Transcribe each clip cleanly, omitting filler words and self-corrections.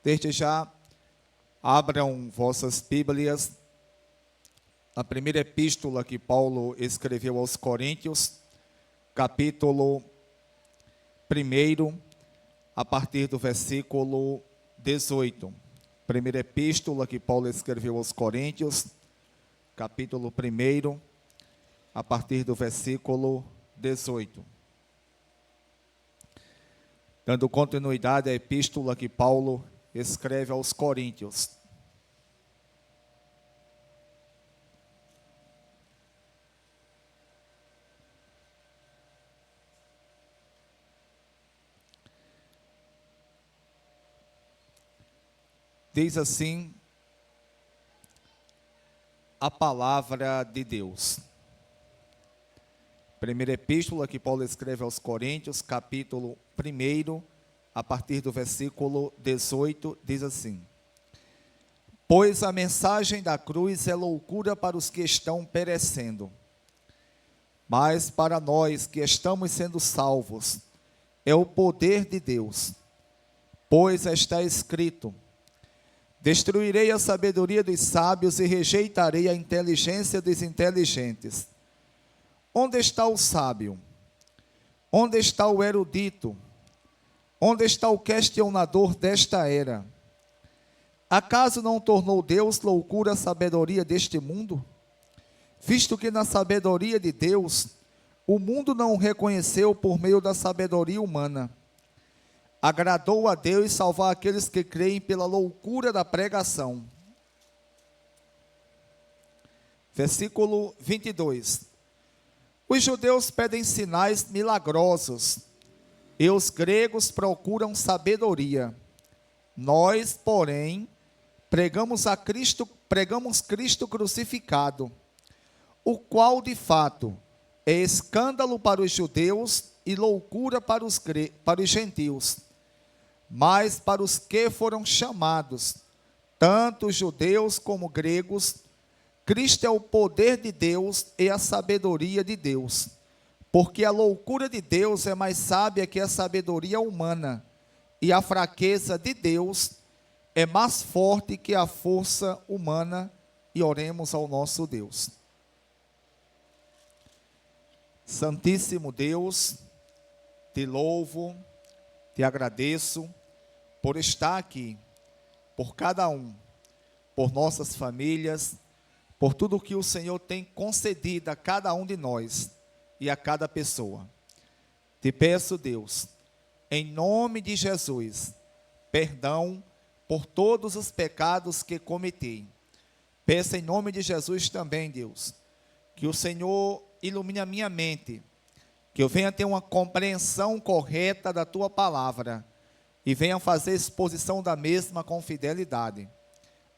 Desde já, abram vossas Bíblias na primeira epístola que Paulo escreveu aos Coríntios, capítulo 1, a partir do versículo 18. Primeira epístola que Paulo escreveu aos Coríntios, capítulo 1, a partir do versículo 18. Dando continuidade à epístola que Paulo escreve aos Coríntios. Diz assim a palavra de Deus. Primeira epístola que Paulo escreve aos Coríntios, capítulo 1, a partir do versículo 18, diz assim: Pois a mensagem da cruz é loucura para os que estão perecendo, mas para nós que estamos sendo salvos, é o poder de Deus. Pois está escrito: Destruirei a sabedoria dos sábios e rejeitarei a inteligência dos inteligentes. Onde está o sábio? Onde está o erudito? Onde está o questionador desta era? Acaso não tornou Deus loucura a sabedoria deste mundo? Visto que na sabedoria de Deus, o mundo não o reconheceu por meio da sabedoria humana. Agradou a Deus salvar aqueles que creem pela loucura da pregação. Versículo 22. Os judeus pedem sinais milagrosos, e os gregos procuram sabedoria. Nós, porém, pregamos Cristo crucificado, o qual, de fato, é escândalo para os judeus e loucura para os gentios. Mas para os que foram chamados, tanto judeus como gregos, Cristo é o poder de Deus e a sabedoria de Deus, porque a loucura de Deus é mais sábia que a sabedoria humana, e a fraqueza de Deus é mais forte que a força humana. E oremos ao nosso Deus. Santíssimo Deus, te louvo, te agradeço por estar aqui, por cada um, por nossas famílias, por tudo que o Senhor tem concedido a cada um de nós e a cada pessoa. Te peço, Deus, em nome de Jesus, perdão por todos os pecados que cometi. Peço em nome de Jesus também, Deus, que o Senhor ilumine a minha mente, que eu venha ter uma compreensão correta da Tua palavra e venha fazer exposição da mesma com fidelidade.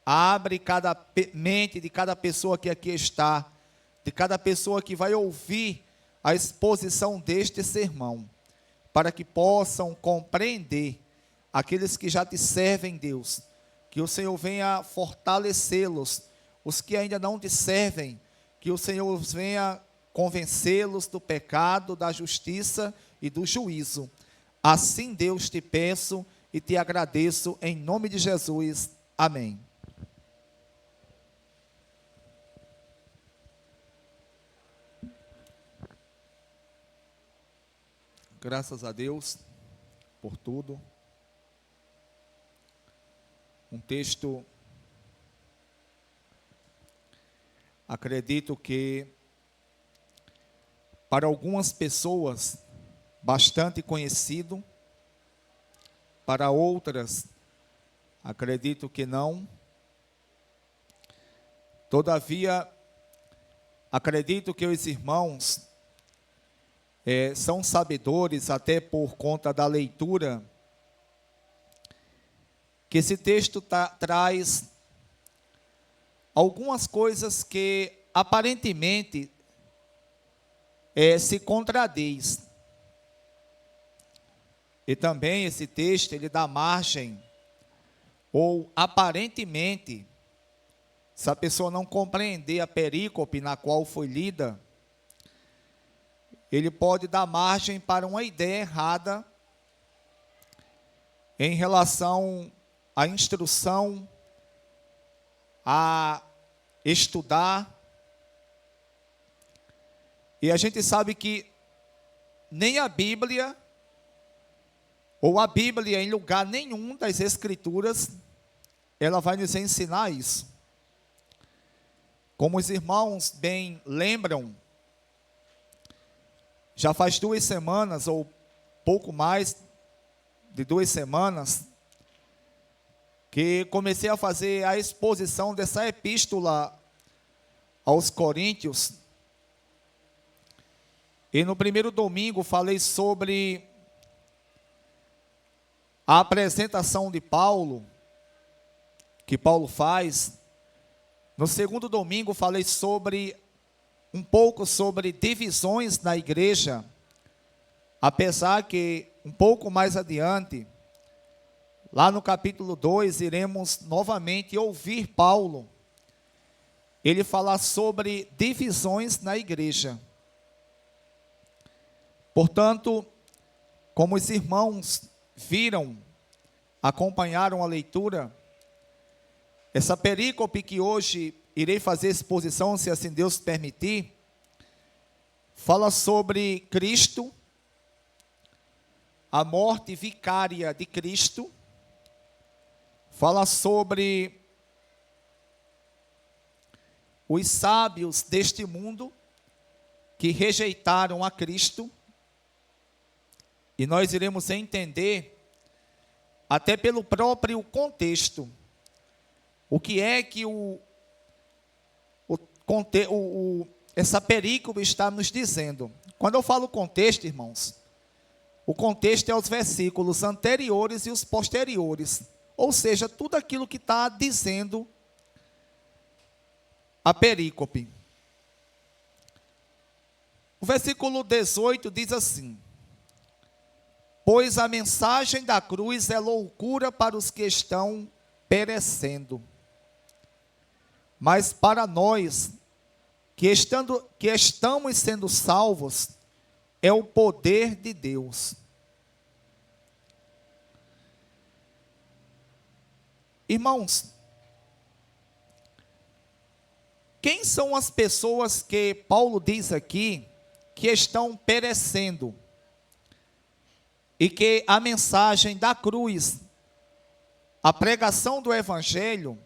Abre cada mente de cada pessoa que aqui está, de cada pessoa que vai ouvir a exposição deste sermão, para que possam compreender, aqueles que já te servem, Deus, que o Senhor venha fortalecê-los, os que ainda não te servem, que o Senhor venha convencê-los do pecado, da justiça e do juízo. Assim, Deus, te peço e te agradeço em nome de Jesus. Amém. Graças a Deus por tudo. Um texto, acredito que para algumas pessoas bastante conhecido, para outras acredito que não. Todavia, acredito que os irmãos são sabedores, até por conta da leitura, que esse texto traz algumas coisas que aparentemente se contradiz. E também esse texto ele dá margem, ou aparentemente, se a pessoa não compreender a perícope na qual foi lida, ele pode dar margem para uma ideia errada em relação a instrução, a estudar. E a gente sabe que nem a Bíblia, ou a Bíblia em lugar nenhum das Escrituras, ela vai nos ensinar isso. Como os irmãos bem lembram, já faz 2 semanas, ou pouco mais de 2 semanas, que comecei a fazer a exposição dessa epístola aos Coríntios. E no primeiro domingo falei sobre a apresentação de Paulo, que Paulo faz. No segundo domingo falei um pouco sobre divisões na igreja, apesar que um pouco mais adiante, lá no capítulo 2, iremos novamente ouvir Paulo, ele falar sobre divisões na igreja. Portanto, como os irmãos viram, acompanharam a leitura, essa perícope que hoje irei fazer exposição, se assim Deus permitir, fala sobre Cristo, a morte vicária de Cristo, fala sobre os sábios deste mundo que rejeitaram a Cristo, e nós iremos entender, até pelo próprio contexto, o que é que essa perícope está nos dizendo. Quando eu falo contexto, irmãos, o contexto é os versículos anteriores e os posteriores, ou seja, tudo aquilo que está dizendo a perícope. O versículo 18 diz assim: pois a mensagem da cruz é loucura para os que estão perecendo, mas para nós, que estamos sendo salvos, é o poder de Deus. Irmãos, quem são as pessoas que Paulo diz aqui que estão perecendo? E que a mensagem da cruz, a pregação do Evangelho,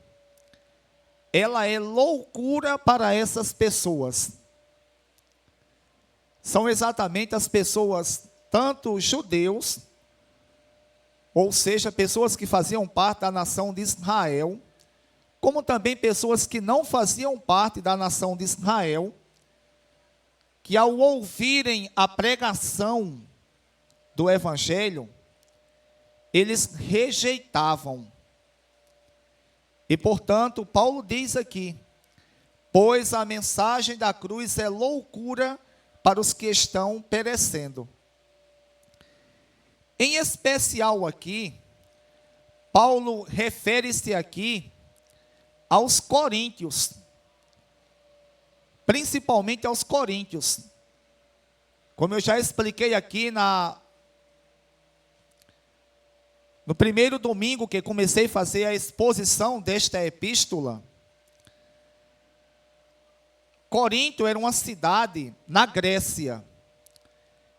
ela é loucura para essas pessoas. São exatamente as pessoas, tanto judeus, ou seja, pessoas que faziam parte da nação de Israel, como também pessoas que não faziam parte da nação de Israel, que ao ouvirem a pregação do Evangelho, eles rejeitavam. E, portanto, Paulo diz aqui, pois a mensagem da cruz é loucura para os que estão perecendo. Em especial aqui, Paulo refere-se aqui aos coríntios, principalmente aos coríntios. Como eu já expliquei aqui no primeiro domingo que comecei a fazer a exposição desta epístola, Corinto era uma cidade na Grécia.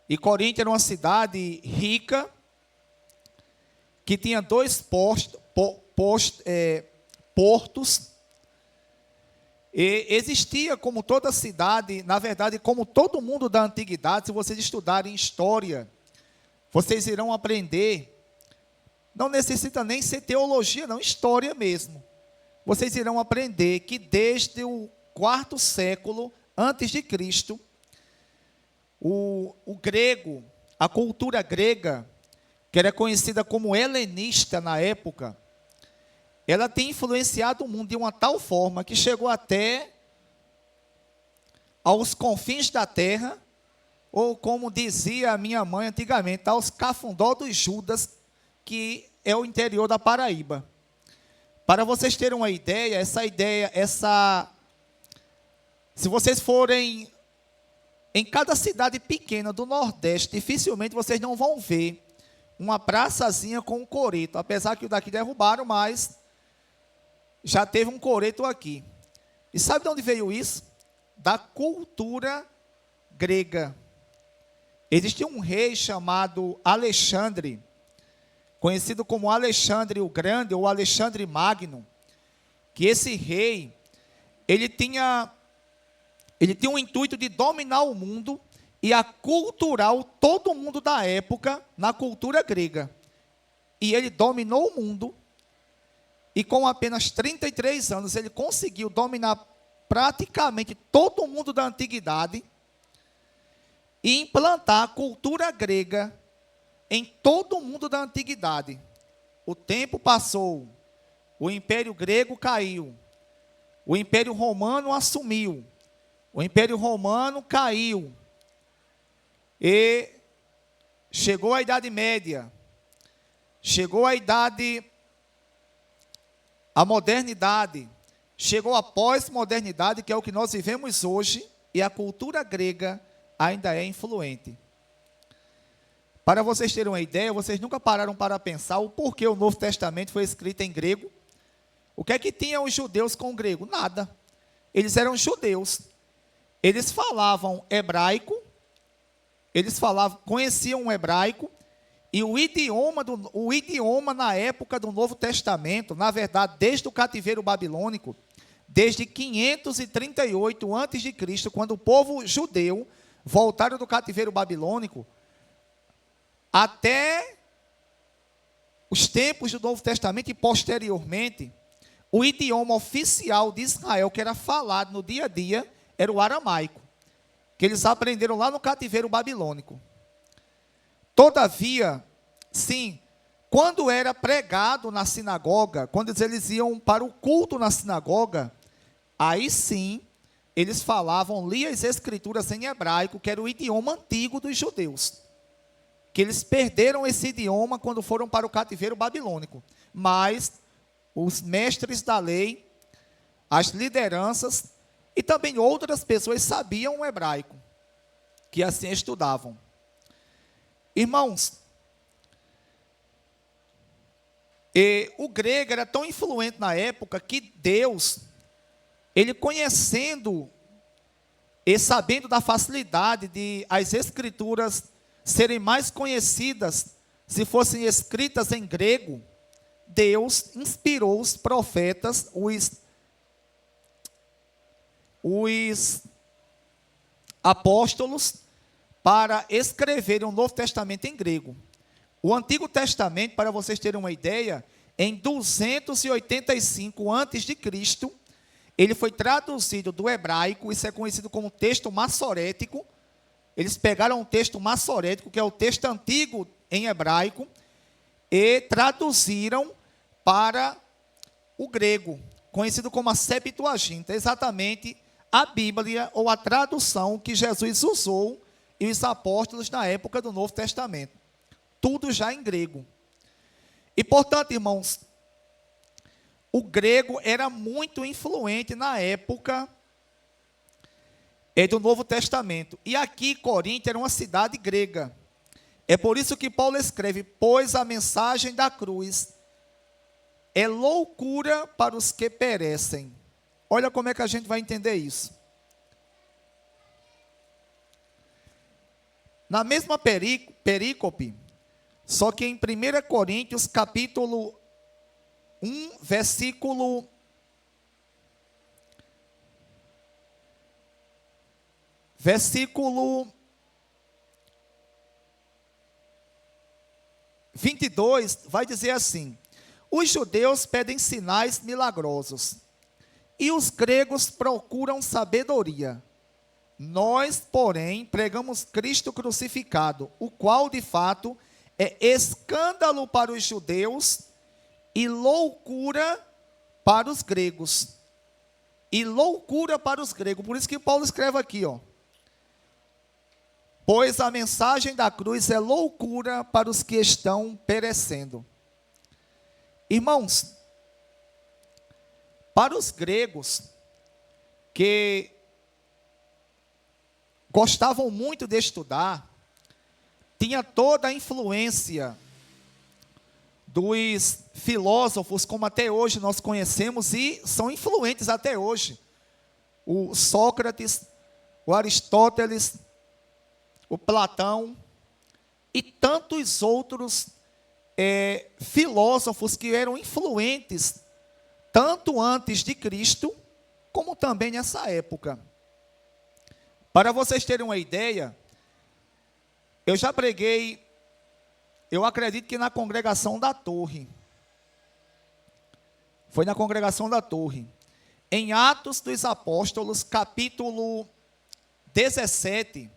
E Corinto era uma cidade rica, que tinha 2 portos. E existia, como toda cidade, na verdade, como todo mundo da antiguidade, se vocês estudarem história, vocês irão aprender. Não necessita nem ser teologia, não, história mesmo. Vocês irão aprender que desde o 4º século antes de Cristo, o grego, a cultura grega, que era conhecida como helenista na época, ela tem influenciado o mundo de uma tal forma que chegou até aos confins da terra, ou como dizia a minha mãe antigamente, aos cafundó dos Judas, que é o interior da Paraíba. Para vocês terem uma ideia, se vocês forem em cada cidade pequena do Nordeste, dificilmente vocês não vão ver uma praçazinha com um coreto. Apesar que o daqui derrubaram, mas já teve um coreto aqui. E sabe de onde veio isso? Da cultura grega. Existia um rei chamado Alexandre, conhecido como Alexandre o Grande ou Alexandre Magno, que esse rei, ele tinha o intuito de dominar o mundo e aculturar todo mundo da época na cultura grega. E ele dominou o mundo, e com apenas 33 anos ele conseguiu dominar praticamente todo o mundo da antiguidade e implantar a cultura grega em todo o mundo da antiguidade. O tempo passou, o Império Grego caiu, o Império Romano assumiu, o Império Romano caiu, e chegou a Idade Média, chegou a modernidade, chegou a pós-modernidade, que é o que nós vivemos hoje, e a cultura grega ainda é influente. Para vocês terem uma ideia, vocês nunca pararam para pensar o porquê o Novo Testamento foi escrito em grego? O que é que tinham os judeus com o grego? Nada. Eles eram judeus. Eles falavam hebraico, conheciam o hebraico, e o idioma na época do Novo Testamento, na verdade, desde o cativeiro babilônico, desde 538 a.C., quando o povo judeu voltaram do cativeiro babilônico, até os tempos do Novo Testamento e posteriormente, o idioma oficial de Israel, que era falado no dia a dia, era o aramaico, que eles aprenderam lá no cativeiro babilônico. Todavia, sim, quando era pregado na sinagoga, quando eles iam para o culto na sinagoga, aí sim, eles liam as escrituras em hebraico, que era o idioma antigo dos judeus, que eles perderam esse idioma quando foram para o cativeiro babilônico. Mas os mestres da lei, as lideranças e também outras pessoas sabiam o hebraico, que assim estudavam. Irmãos, o grego era tão influente na época que Deus, ele conhecendo e sabendo da facilidade de as escrituras serem mais conhecidas se fossem escritas em grego, Deus inspirou os profetas, os apóstolos, para escreverem o Novo Testamento em grego. O Antigo Testamento, para vocês terem uma ideia, em 285 a.C., ele foi traduzido do hebraico, isso é conhecido como texto massorético. Eles pegaram um texto massorético, que é o texto antigo em hebraico, e traduziram para o grego, conhecido como a Septuaginta, exatamente a Bíblia ou a tradução que Jesus usou e os apóstolos na época do Novo Testamento. Tudo já em grego. E, portanto, irmãos, o grego era muito influente na época do Novo Testamento. E aqui, Corinto era uma cidade grega. É por isso que Paulo escreve: pois a mensagem da cruz é loucura para os que perecem. Olha como é que a gente vai entender isso. Na mesma perícope, só que em 1 Coríntios, capítulo 1, versículo 22, vai dizer assim: os judeus pedem sinais milagrosos, e os gregos procuram sabedoria. Nós, porém, pregamos Cristo crucificado, o qual, de fato, é escândalo para os judeus e loucura para os gregos. E loucura para os gregos. Por isso que Paulo escreve aqui, ó: pois a mensagem da cruz é loucura para os que estão perecendo. Irmãos, para os gregos, que gostavam muito de estudar, tinha toda a influência dos filósofos, como até hoje nós conhecemos e são influentes até hoje. O Sócrates, o Aristóteles, o Platão e tantos outros filósofos que eram influentes tanto antes de Cristo, como também nessa época. Para vocês terem uma ideia, eu já preguei, eu acredito que na congregação da Torre. Foi na congregação da Torre. Em Atos dos Apóstolos, capítulo 17,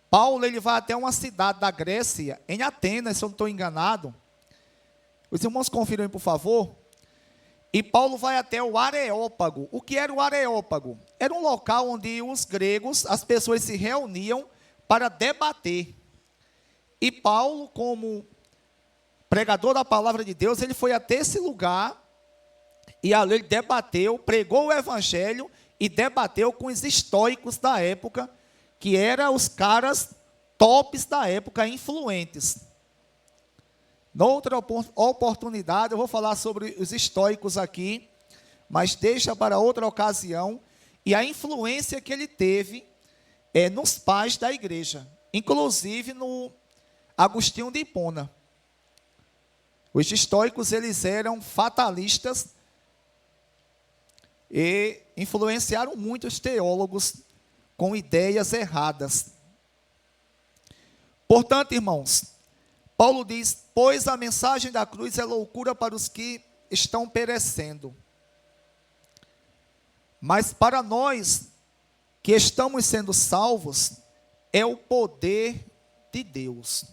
Paulo ele vai até uma cidade da Grécia, em Atenas, se eu não estou enganado. Os irmãos confiram aí, por favor. E Paulo vai até o Areópago. O que era o Areópago? Era um local onde os gregos, as pessoas se reuniam para debater. E Paulo, como pregador da palavra de Deus, ele foi até esse lugar e ali ele debateu, pregou o evangelho e debateu com os estoicos da época, que eram os caras tops da época, influentes. Noutra oportunidade, eu vou falar sobre os estoicos aqui, mas deixa para outra ocasião, e a influência que ele teve nos pais da igreja, inclusive no Agostinho de Hipona. Os estoicos, eles eram fatalistas e influenciaram muitos teólogos com ideias erradas. Portanto, irmãos, Paulo diz, pois a mensagem da cruz é loucura para os que estão perecendo. Mas para nós que estamos sendo salvos, é o poder de Deus.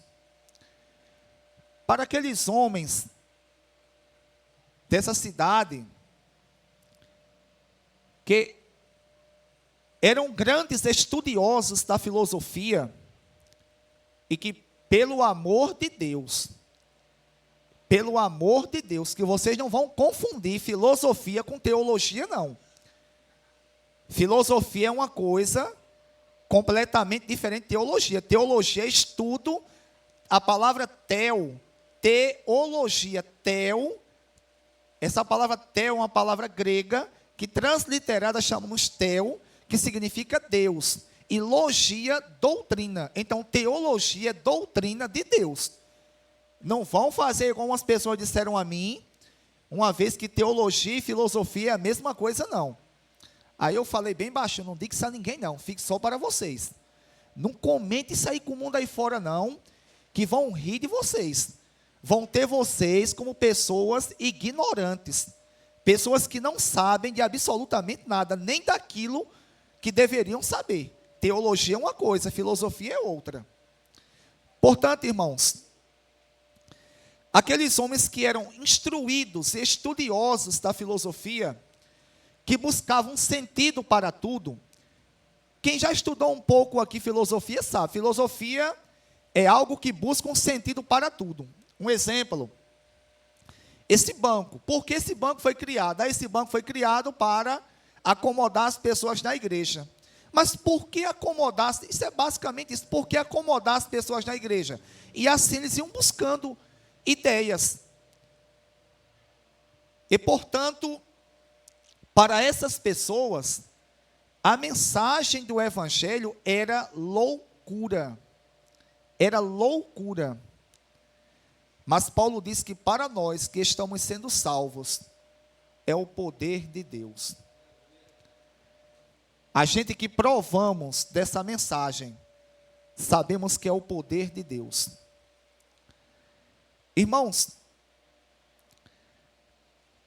Para aqueles homens dessa cidade, que eram grandes estudiosos da filosofia, e que pelo amor de Deus, que vocês não vão confundir filosofia com teologia, não. Filosofia é uma coisa completamente diferente de teologia. Teologia é estudo, a palavra teologia, essa palavra é uma palavra grega, que transliterada chamamos teo, que significa Deus. E logia, doutrina. Então, teologia é doutrina de Deus. Não vão fazer como as pessoas disseram a mim, uma vez que teologia e filosofia é a mesma coisa, não. Aí eu falei bem baixo, não diga isso a ninguém não, fique só para vocês. Não comente isso aí com o mundo aí fora não, que vão rir de vocês. Vão ter vocês como pessoas ignorantes. Pessoas que não sabem de absolutamente nada, nem daquilo que deveriam saber. Teologia é uma coisa, filosofia é outra. Portanto, irmãos, aqueles homens que eram instruídos, estudiosos da filosofia, que buscavam sentido para tudo. Quem já estudou um pouco aqui filosofia sabe, filosofia é algo que busca um sentido para tudo. Um exemplo, esse banco, por que esse banco foi criado? Esse banco foi criado para acomodar as pessoas na igreja. Mas por que acomodar? Isso é basicamente isso. Por que acomodar as pessoas na igreja? E assim eles iam buscando ideias. E, portanto, para essas pessoas, a mensagem do evangelho era loucura. Era loucura. Mas Paulo diz que para nós que estamos sendo salvos, é o poder de Deus. A gente que provamos dessa mensagem, sabemos que é o poder de Deus. Irmãos,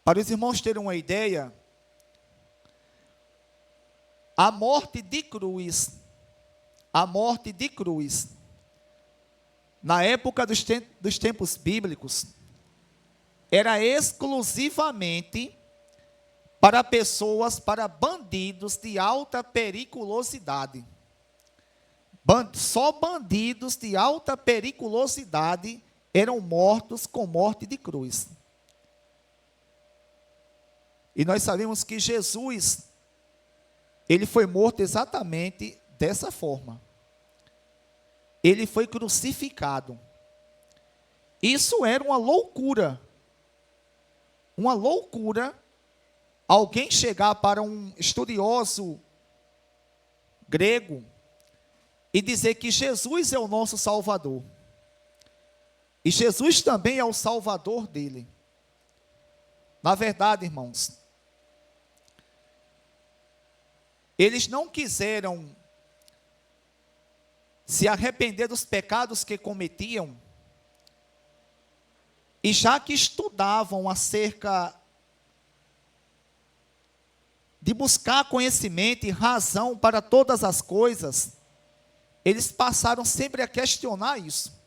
para os irmãos terem uma ideia, a morte de cruz, na época dos tempos bíblicos, era exclusivamente para pessoas, para bandidos de alta periculosidade. Só bandidos de alta periculosidade eram mortos com morte de cruz. E nós sabemos que Jesus, ele foi morto exatamente dessa forma. Ele foi crucificado. Isso era uma loucura. Uma loucura alguém chegar para um estudioso grego e dizer que Jesus é o nosso Salvador. E Jesus também é o Salvador dele. Na verdade, irmãos, eles não quiseram se arrepender dos pecados que cometiam, e já que estudavam acerca de buscar conhecimento e razão para todas as coisas, eles passaram sempre a questionar isso.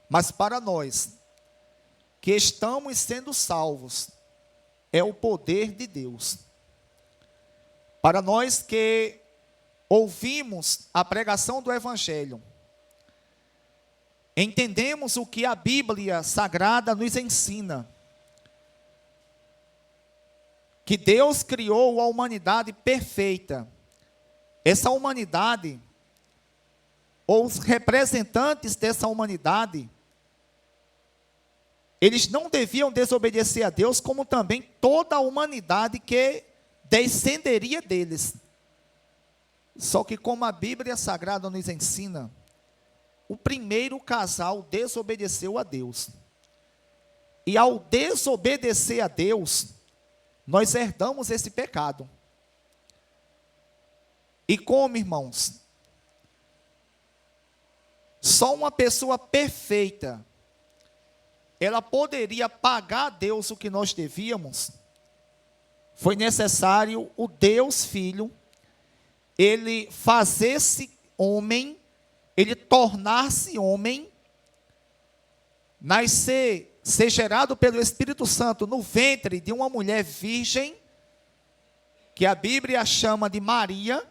Mas para nós, que estamos sendo salvos, é o poder de Deus. Para nós que ouvimos a pregação do Evangelho, entendemos o que a Bíblia Sagrada nos ensina, que Deus criou a humanidade perfeita. Essa humanidade, ou os representantes dessa humanidade, eles não deviam desobedecer a Deus, como também toda a humanidade que descenderia deles. Só que como a Bíblia Sagrada nos ensina, o primeiro casal desobedeceu a Deus. E ao desobedecer a Deus, nós herdamos esse pecado. E como, irmãos, só uma pessoa perfeita, ela poderia pagar a Deus o que nós devíamos, foi necessário o Deus Filho, ele fazer-se homem, ele tornar-se homem, nascer, ser gerado pelo Espírito Santo no ventre de uma mulher virgem, que a Bíblia chama de Maria,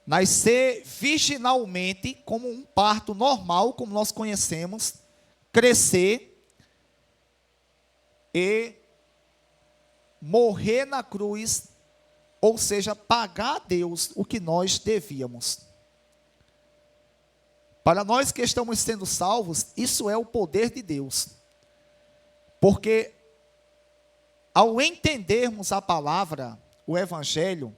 nascer virginalmente, como um parto normal, como nós conhecemos, crescer e morrer na cruz, ou seja, pagar a Deus o que nós devíamos. Para nós que estamos sendo salvos, isso é o poder de Deus. Porque ao entendermos a palavra, o Evangelho,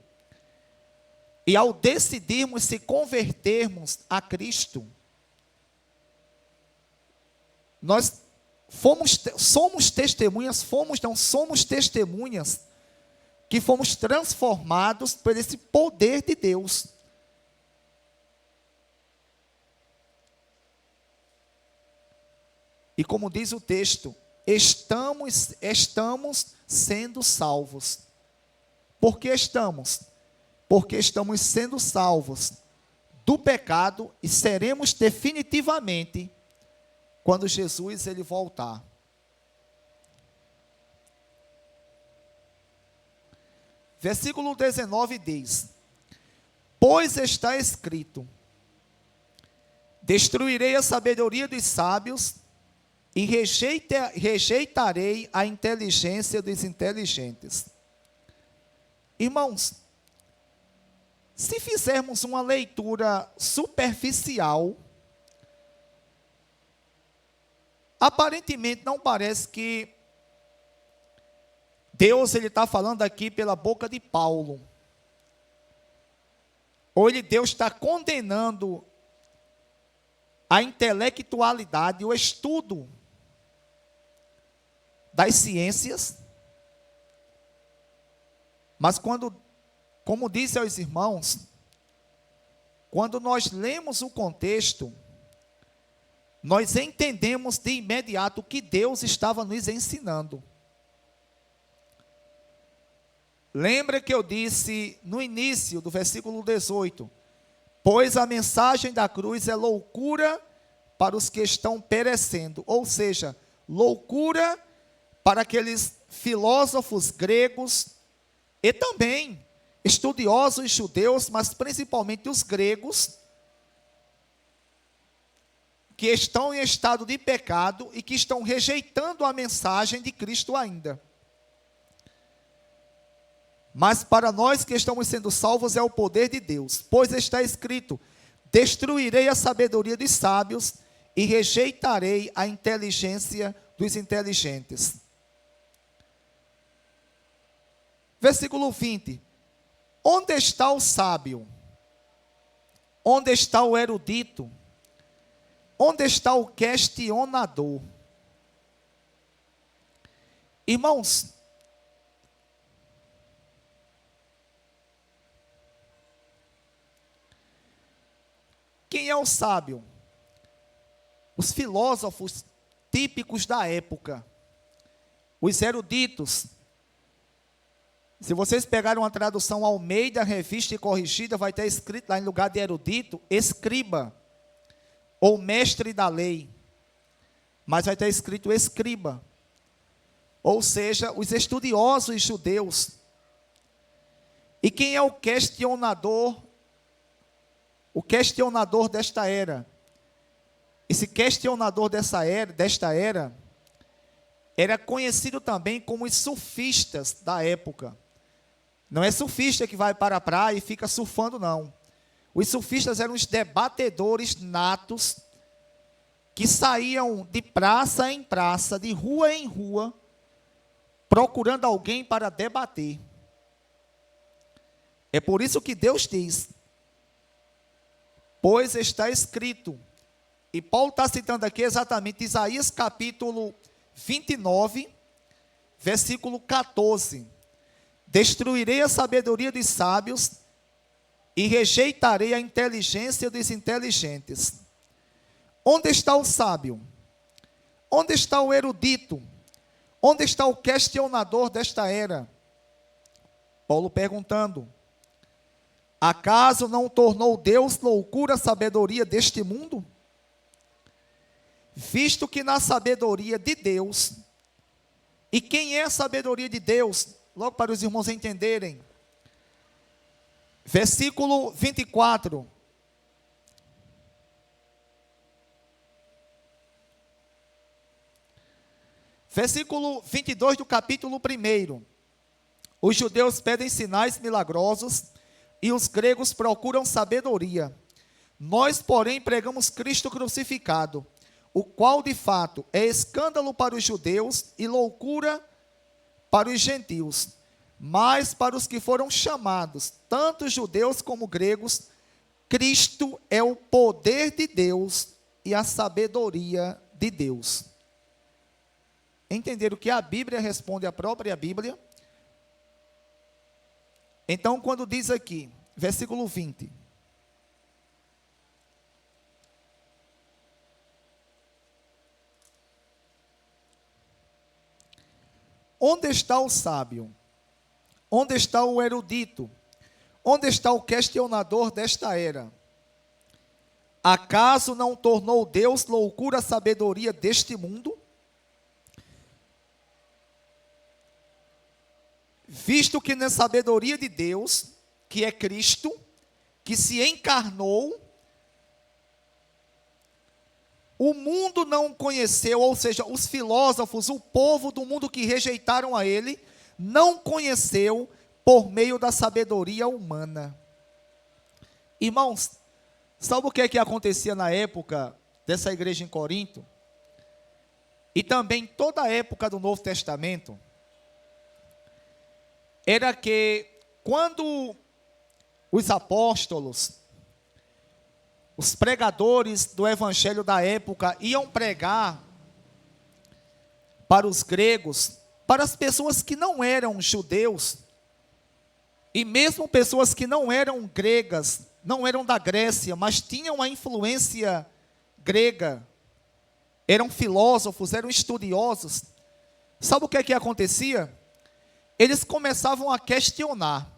e ao decidirmos se convertermos a Cristo, nós somos testemunhas que fomos transformados por esse poder de Deus. E como diz o texto, estamos sendo salvos. Por que estamos? Porque estamos sendo salvos do pecado e seremos definitivamente quando Jesus ele voltar. Versículo 19 diz: pois está escrito, destruirei a sabedoria dos sábios e rejeitarei a inteligência dos inteligentes. Irmãos, se fizermos uma leitura superficial, aparentemente não parece que Deus está falando aqui pela boca de Paulo. Ou Deus está condenando a intelectualidade, o estudo das ciências. Mas como disse aos irmãos, quando nós lemos o contexto, nós entendemos de imediato o que Deus estava nos ensinando. Lembra que eu disse no início do versículo 18, pois a mensagem da cruz é loucura para os que estão perecendo, ou seja, loucura para aqueles filósofos gregos e também estudiosos judeus, mas principalmente os gregos, que estão em estado de pecado e que estão rejeitando a mensagem de Cristo ainda. Mas para nós que estamos sendo salvos é o poder de Deus, pois está escrito, destruirei a sabedoria dos sábios e rejeitarei a inteligência dos inteligentes. Versículo 20. Onde está o sábio? Onde está o erudito? Onde está o questionador? Irmãos, quem é o sábio? Os filósofos típicos da época, os eruditos. Se vocês pegarem uma tradução Almeida, Revista e Corrigida, vai ter escrito lá em lugar de erudito, escriba, ou mestre da lei. Mas vai ter escrito escriba. Ou seja, os estudiosos judeus. E quem é o questionador? O questionador desta era. Esse questionador desta era, era conhecido também como os sufistas da época. Não é surfista que vai para a praia e fica surfando, não. Os surfistas eram os debatedores natos que saíam de praça em praça, de rua em rua, procurando alguém para debater. É por isso que Deus diz, pois está escrito, e Paulo está citando aqui exatamente Isaías capítulo 29, versículo 14. Destruirei a sabedoria dos sábios e rejeitarei a inteligência dos inteligentes. Onde está o sábio? Onde está o erudito? Onde está o questionador desta era? Paulo perguntando, acaso não tornou Deus loucura a sabedoria deste mundo? Visto que na sabedoria de Deus, e quem é a sabedoria de Deus? Logo para os irmãos entenderem. Versículo 24. Versículo 22 do capítulo 1. Os judeus pedem sinais milagrosos e os gregos procuram sabedoria. Nós, porém, pregamos Cristo crucificado, o qual de fato é escândalo para os judeus e loucura para os gentios, mas para os que foram chamados, tanto judeus como gregos, Cristo é o poder de Deus e a sabedoria de Deus. Entenderam que a Bíblia responde à própria Bíblia? Então, quando diz aqui, versículo 20, onde está o sábio? Onde está o erudito? Onde está o questionador desta era? Acaso não tornou Deus loucura a sabedoria deste mundo? Visto que na sabedoria de Deus, que é Cristo, que se encarnou, o mundo não conheceu, ou seja, os filósofos, o povo do mundo que rejeitaram a ele, não conheceu por meio da sabedoria humana. Irmãos, sabe o que é que acontecia na época dessa igreja em Corinto? E também toda a época do Novo Testamento, era que quando os apóstolos, os pregadores do evangelho da época iam pregar para os gregos, para as pessoas que não eram judeus, e mesmo pessoas que não eram gregas, não eram da Grécia, mas tinham a influência grega, eram filósofos, eram estudiosos, sabe o que é que acontecia? Eles começavam a questionar,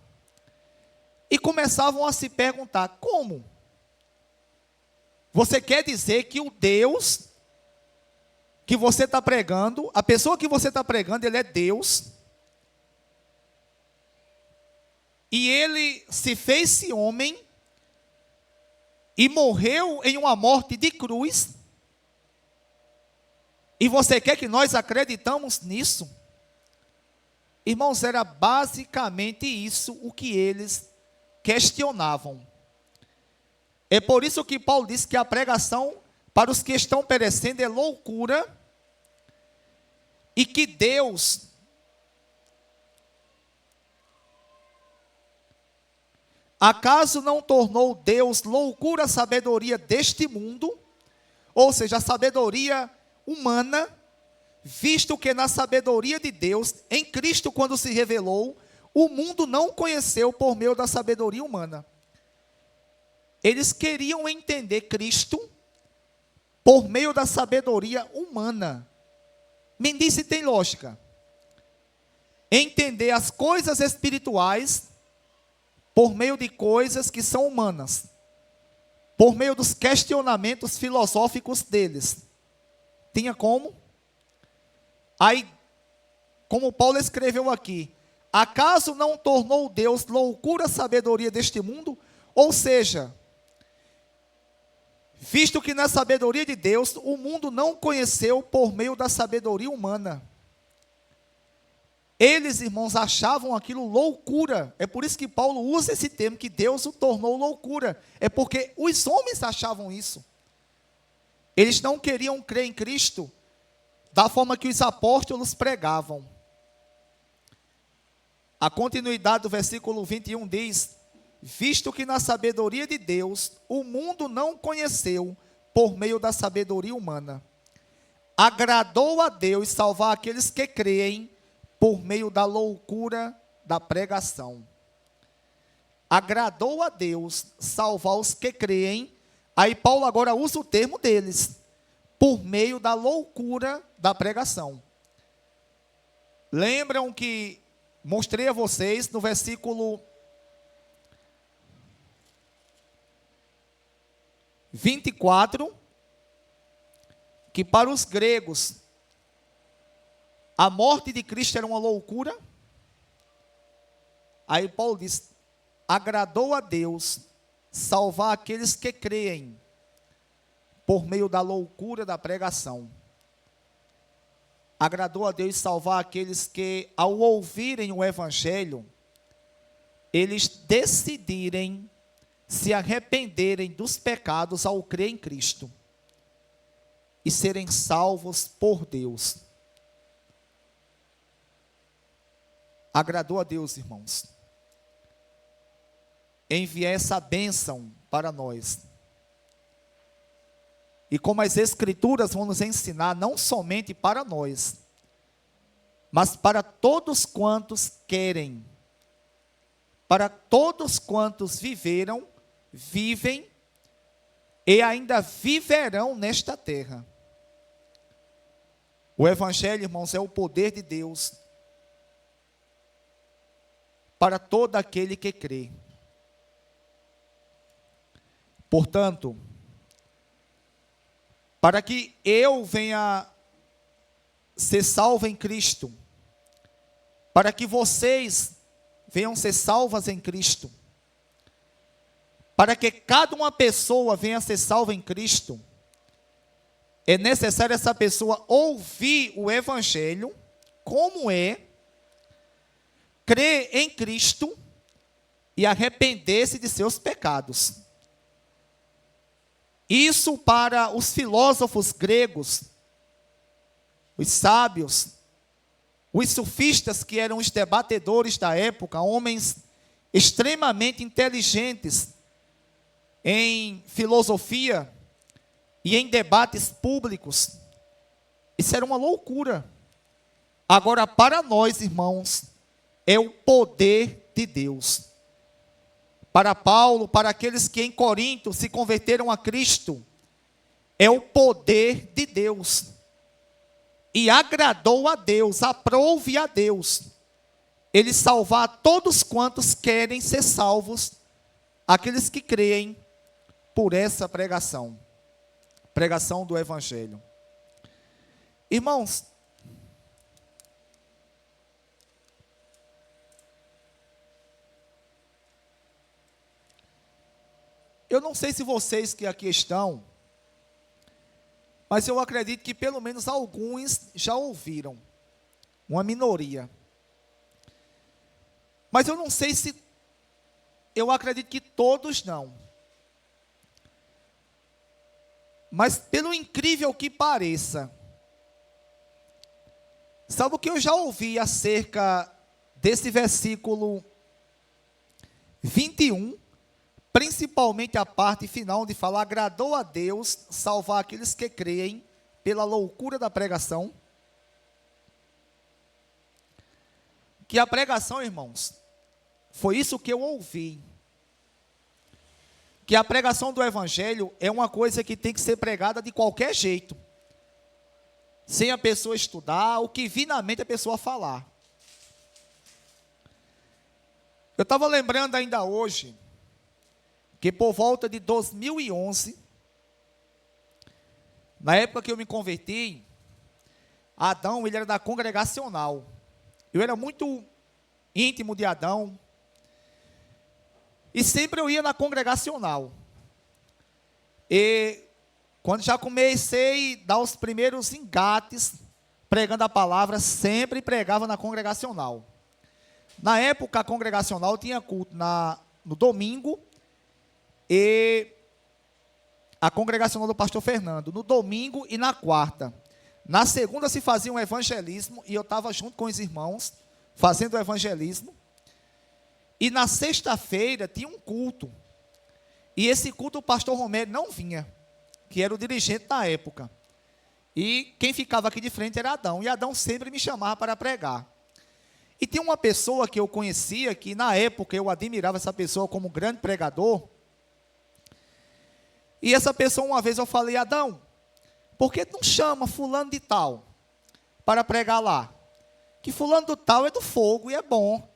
e começavam a se perguntar, como? Você quer dizer que o Deus que você está pregando, a pessoa que você está pregando, ele é Deus, e ele se fez homem, e morreu em uma morte de cruz, e você quer que nós acreditamos nisso? Irmãos, era basicamente isso o que eles questionavam. É por isso que Paulo diz que a pregação para os que estão perecendo é loucura, e que Deus acaso não tornou Deus loucura a sabedoria deste mundo, ou seja, a sabedoria humana, visto que na sabedoria de Deus, em Cristo quando se revelou, o mundo não conheceu por meio da sabedoria humana. Eles queriam entender Cristo por meio da sabedoria humana. Me diz se tem lógica. Entender as coisas espirituais por meio de coisas que são humanas, por meio dos questionamentos filosóficos deles. Tinha como? Aí, como Paulo escreveu aqui, acaso não tornou Deus loucura a sabedoria deste mundo? Ou seja, visto que na sabedoria de Deus, o mundo não conheceu por meio da sabedoria humana. Eles, irmãos, achavam aquilo loucura. É por isso que Paulo usa esse termo, que Deus o tornou loucura. É porque os homens achavam isso. Eles não queriam crer em Cristo da forma que os apóstolos pregavam. A continuidade do versículo 21 diz: visto que na sabedoria de Deus, o mundo não conheceu por meio da sabedoria humana, agradou a Deus salvar aqueles que creem por meio da loucura da pregação. Agradou a Deus salvar os que creem. Aí Paulo agora usa o termo deles, por meio da loucura da pregação. Lembram que mostrei a vocês no versículo 24, que para os gregos a morte de Cristo era uma loucura. Aí Paulo diz: agradou a Deus salvar aqueles que creem por meio da loucura da pregação. Agradou a Deus salvar aqueles que, ao ouvirem o Evangelho, eles decidirem se arrependerem dos pecados ao crer em Cristo e serem salvos por Deus. Agradou a Deus, irmãos, enviar essa bênção para nós. E como as Escrituras vão nos ensinar, não somente para nós, mas para todos quantos querem, para todos quantos viveram, vivem e ainda viverão nesta terra. O Evangelho, irmãos, é o poder de Deus para todo aquele que crê. Portanto, para que eu venha ser salvo em Cristo, para que vocês venham ser salvas em Cristo, para que cada uma pessoa venha ser salva em Cristo, é necessário essa pessoa ouvir o Evangelho, como é, crer em Cristo e arrepender-se de seus pecados. Isso para os filósofos gregos, os sábios, os sofistas, que eram os debatedores da época, homens extremamente inteligentes em filosofia e em debates públicos. Isso era uma loucura. Agora, para nós, irmãos, é o poder de Deus. Para Paulo, para aqueles que em Corinto se converteram a Cristo, é o poder de Deus. E agradou a Deus, aprove a Deus, Ele salvar todos quantos querem ser salvos, aqueles que creem por essa pregação, pregação do Evangelho. Irmãos, eu não sei se vocês que aqui estão, mas eu acredito que pelo menos alguns já ouviram, uma minoria. Mas eu não sei se, eu acredito que todos não. Mas pelo incrível que pareça, sabe o que eu já ouvi acerca desse versículo 21, principalmente a parte final, onde fala: agradou a Deus salvar aqueles que creem pela loucura da pregação? Que a pregação, irmãos, foi isso que eu ouvi. Que a pregação do evangelho é uma coisa que tem que ser pregada de qualquer jeito. Sem a pessoa estudar, o que vir na mente a pessoa falar. Eu estava lembrando ainda hoje, que por volta de 2011, na época que eu me converti, Adão, ele era da congregacional. Eu era muito íntimo de Adão. E sempre eu ia na congregacional. E quando já comecei a dar os primeiros engates, pregando a palavra, sempre pregava na congregacional. Na época, a congregacional tinha culto no domingo, e a congregacional do pastor Fernando, no domingo e na quarta. Na segunda se fazia um evangelismo, e eu estava junto com os irmãos, fazendo o evangelismo. E na sexta-feira tinha um culto. E esse culto o pastor Romero não vinha, que era o dirigente da época. E quem ficava aqui de frente era Adão. E Adão sempre me chamava para pregar. E tinha uma pessoa que eu conhecia, que na época eu admirava essa pessoa como grande pregador. E essa pessoa, uma vez eu falei: Adão, por que tu não chama fulano de tal para pregar lá? Que fulano do tal é do fogo e é bom.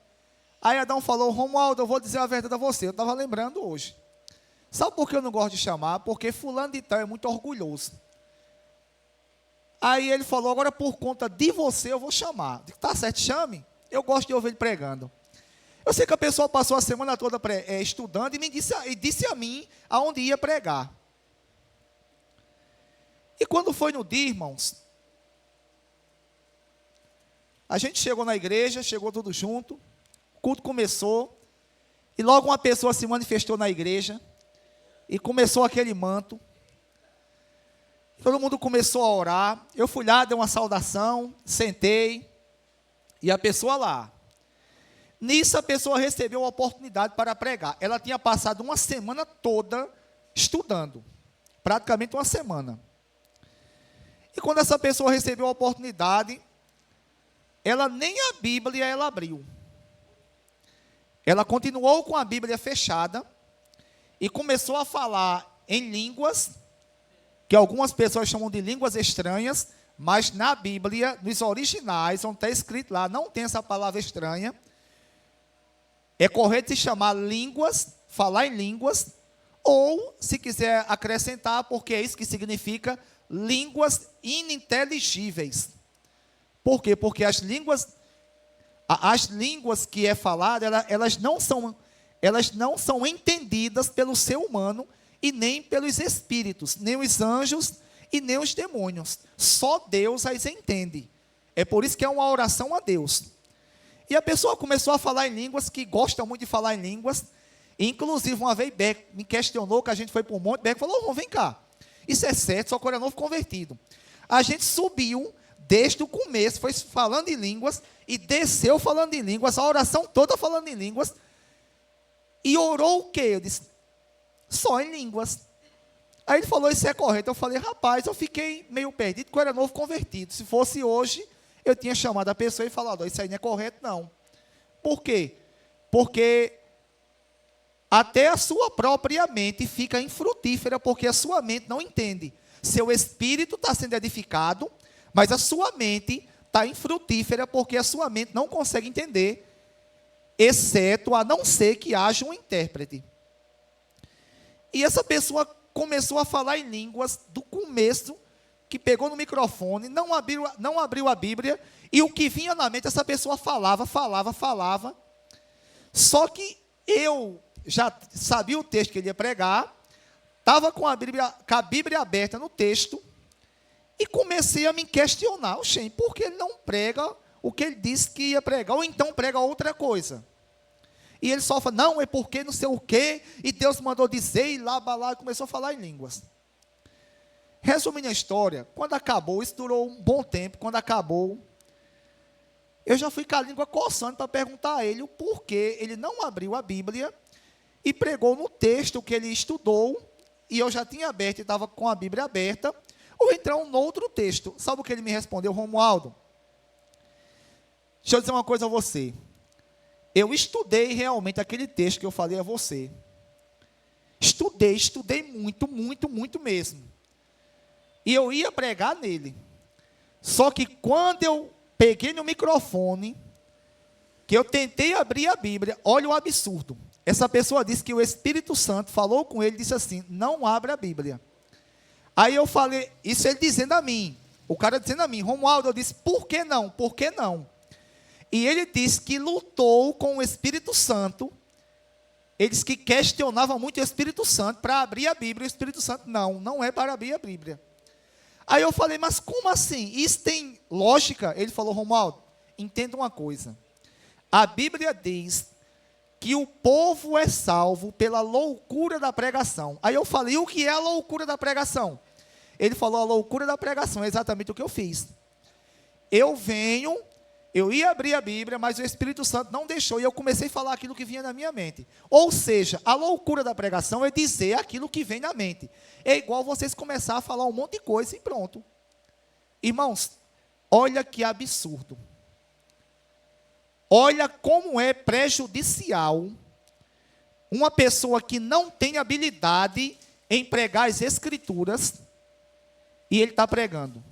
Aí Adão falou: Romualdo, eu vou dizer a verdade a você. Eu estava lembrando hoje. Sabe por que eu não gosto de chamar? Porque fulano de tal é muito orgulhoso. Aí ele falou: agora por conta de você eu vou chamar. Digo: tá certo, chame. Eu gosto de ouvir ele pregando. Eu sei que a pessoa passou a semana toda estudando e disse a mim aonde ia pregar. E quando foi no dia, irmãos, a gente chegou na igreja, chegou tudo junto, o culto começou, e logo uma pessoa se manifestou na igreja, e começou aquele manto. Todo mundo começou a orar. Eu fui lá, dei uma saudação, sentei, e a pessoa lá. Nisso a pessoa recebeu a oportunidade para pregar. Ela tinha passado uma semana toda estudando, praticamente uma semana. E quando essa pessoa recebeu a oportunidade, ela nem a Bíblia ela abriu. Ela continuou com a Bíblia fechada e começou a falar em línguas, que algumas pessoas chamam de línguas estranhas, mas na Bíblia, nos originais, onde está escrito lá, não tem essa palavra estranha. É correto se chamar línguas, falar em línguas, ou, se quiser acrescentar, porque é isso que significa línguas ininteligíveis. Por quê? Porque as línguas que é falada, elas não são entendidas pelo ser humano e nem pelos espíritos, nem os anjos e nem os demônios. Só Deus as entende. É por isso que é uma oração a Deus. E a pessoa começou a falar em línguas, que gosta muito de falar em línguas. Inclusive, uma vez Beck me questionou, que a gente foi para um monte, Beck falou: vem cá, isso é certo, só que eu era novo convertido. A gente subiu desde o começo, foi falando em línguas, e desceu falando em línguas, a oração toda falando em línguas, e orou o quê? Eu disse: só em línguas. Aí ele falou: isso é correto. Eu falei: rapaz, eu fiquei meio perdido, porque eu era novo convertido. Se fosse hoje, eu tinha chamado a pessoa e falado: isso aí não é correto, não. Por quê? Porque até a sua própria mente fica infrutífera, porque a sua mente não entende. Seu espírito está sendo edificado, mas a sua mente está infrutífera, porque a sua mente não consegue entender, exceto a não ser que haja um intérprete. E essa pessoa começou a falar em línguas do começo, que pegou no microfone, não abriu a Bíblia, e o que vinha na mente, essa pessoa falava. Só que eu já sabia o texto que ele ia pregar, estava com a Bíblia aberta no texto, e comecei a me questionar: oxê, por que ele não prega o que ele disse que ia pregar, ou então prega outra coisa? E ele só fala: não, é porque não sei o quê, e Deus mandou dizer, e lá, começou a falar em línguas. Resumindo a história, quando acabou, isso durou um bom tempo, quando acabou, eu já fui com a língua coçando para perguntar a ele o porquê ele não abriu a Bíblia e pregou no texto que ele estudou, e eu já tinha aberto e estava com a Bíblia aberta, ou então no outro texto. Sabe o que ele me respondeu? Romualdo, deixa eu dizer uma coisa a você. Eu estudei realmente aquele texto que eu falei a você. Estudei muito, muito, muito mesmo. E eu ia pregar nele. Só que quando eu peguei no microfone, que eu tentei abrir a Bíblia, olha o absurdo. Essa pessoa disse que o Espírito Santo falou com ele e disse assim, não abra a Bíblia. Aí eu falei, isso ele dizendo a mim, o cara dizendo a mim, Romualdo, eu disse, por que não? Por que não? E ele disse que lutou com o Espírito Santo, ele disse que questionava muito o Espírito Santo para abrir a Bíblia, o Espírito Santo, não é para abrir a Bíblia. Aí eu falei, mas como assim? Isso tem lógica? Ele falou, Romualdo, entenda uma coisa, a Bíblia diz que o povo é salvo pela loucura da pregação. Aí eu falei, o que é a loucura da pregação? Ele falou, a loucura da pregação é exatamente o que eu fiz. Eu ia abrir a Bíblia, mas o Espírito Santo não deixou, e eu comecei a falar aquilo que vinha na minha mente. Ou seja, a loucura da pregação é dizer aquilo que vem na mente. É igual vocês começar a falar um monte de coisa e pronto. Irmãos, olha que absurdo. Olha como é prejudicial uma pessoa que não tem habilidade em pregar as Escrituras, e ele está pregando.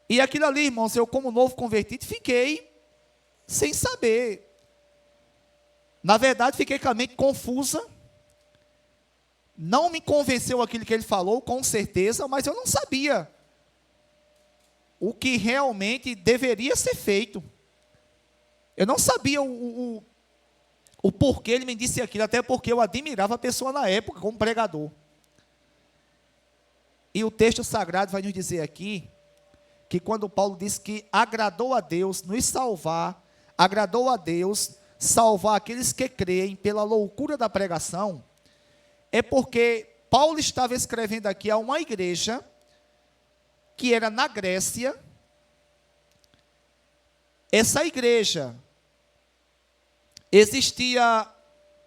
E aquilo ali, irmãos, eu como novo convertido, fiquei sem saber. Na verdade, fiquei com a mente confusa. Não me convenceu aquilo que ele falou, com certeza, mas eu não sabia o que realmente deveria ser feito. Eu não sabia o porquê ele me disse aquilo, até porque eu admirava a pessoa na época como pregador. E o texto sagrado vai nos dizer aqui, que quando Paulo diz que agradou a Deus nos salvar, agradou a Deus salvar aqueles que creem pela loucura da pregação, é porque Paulo estava escrevendo aqui a uma igreja que era na Grécia. Essa igreja, existia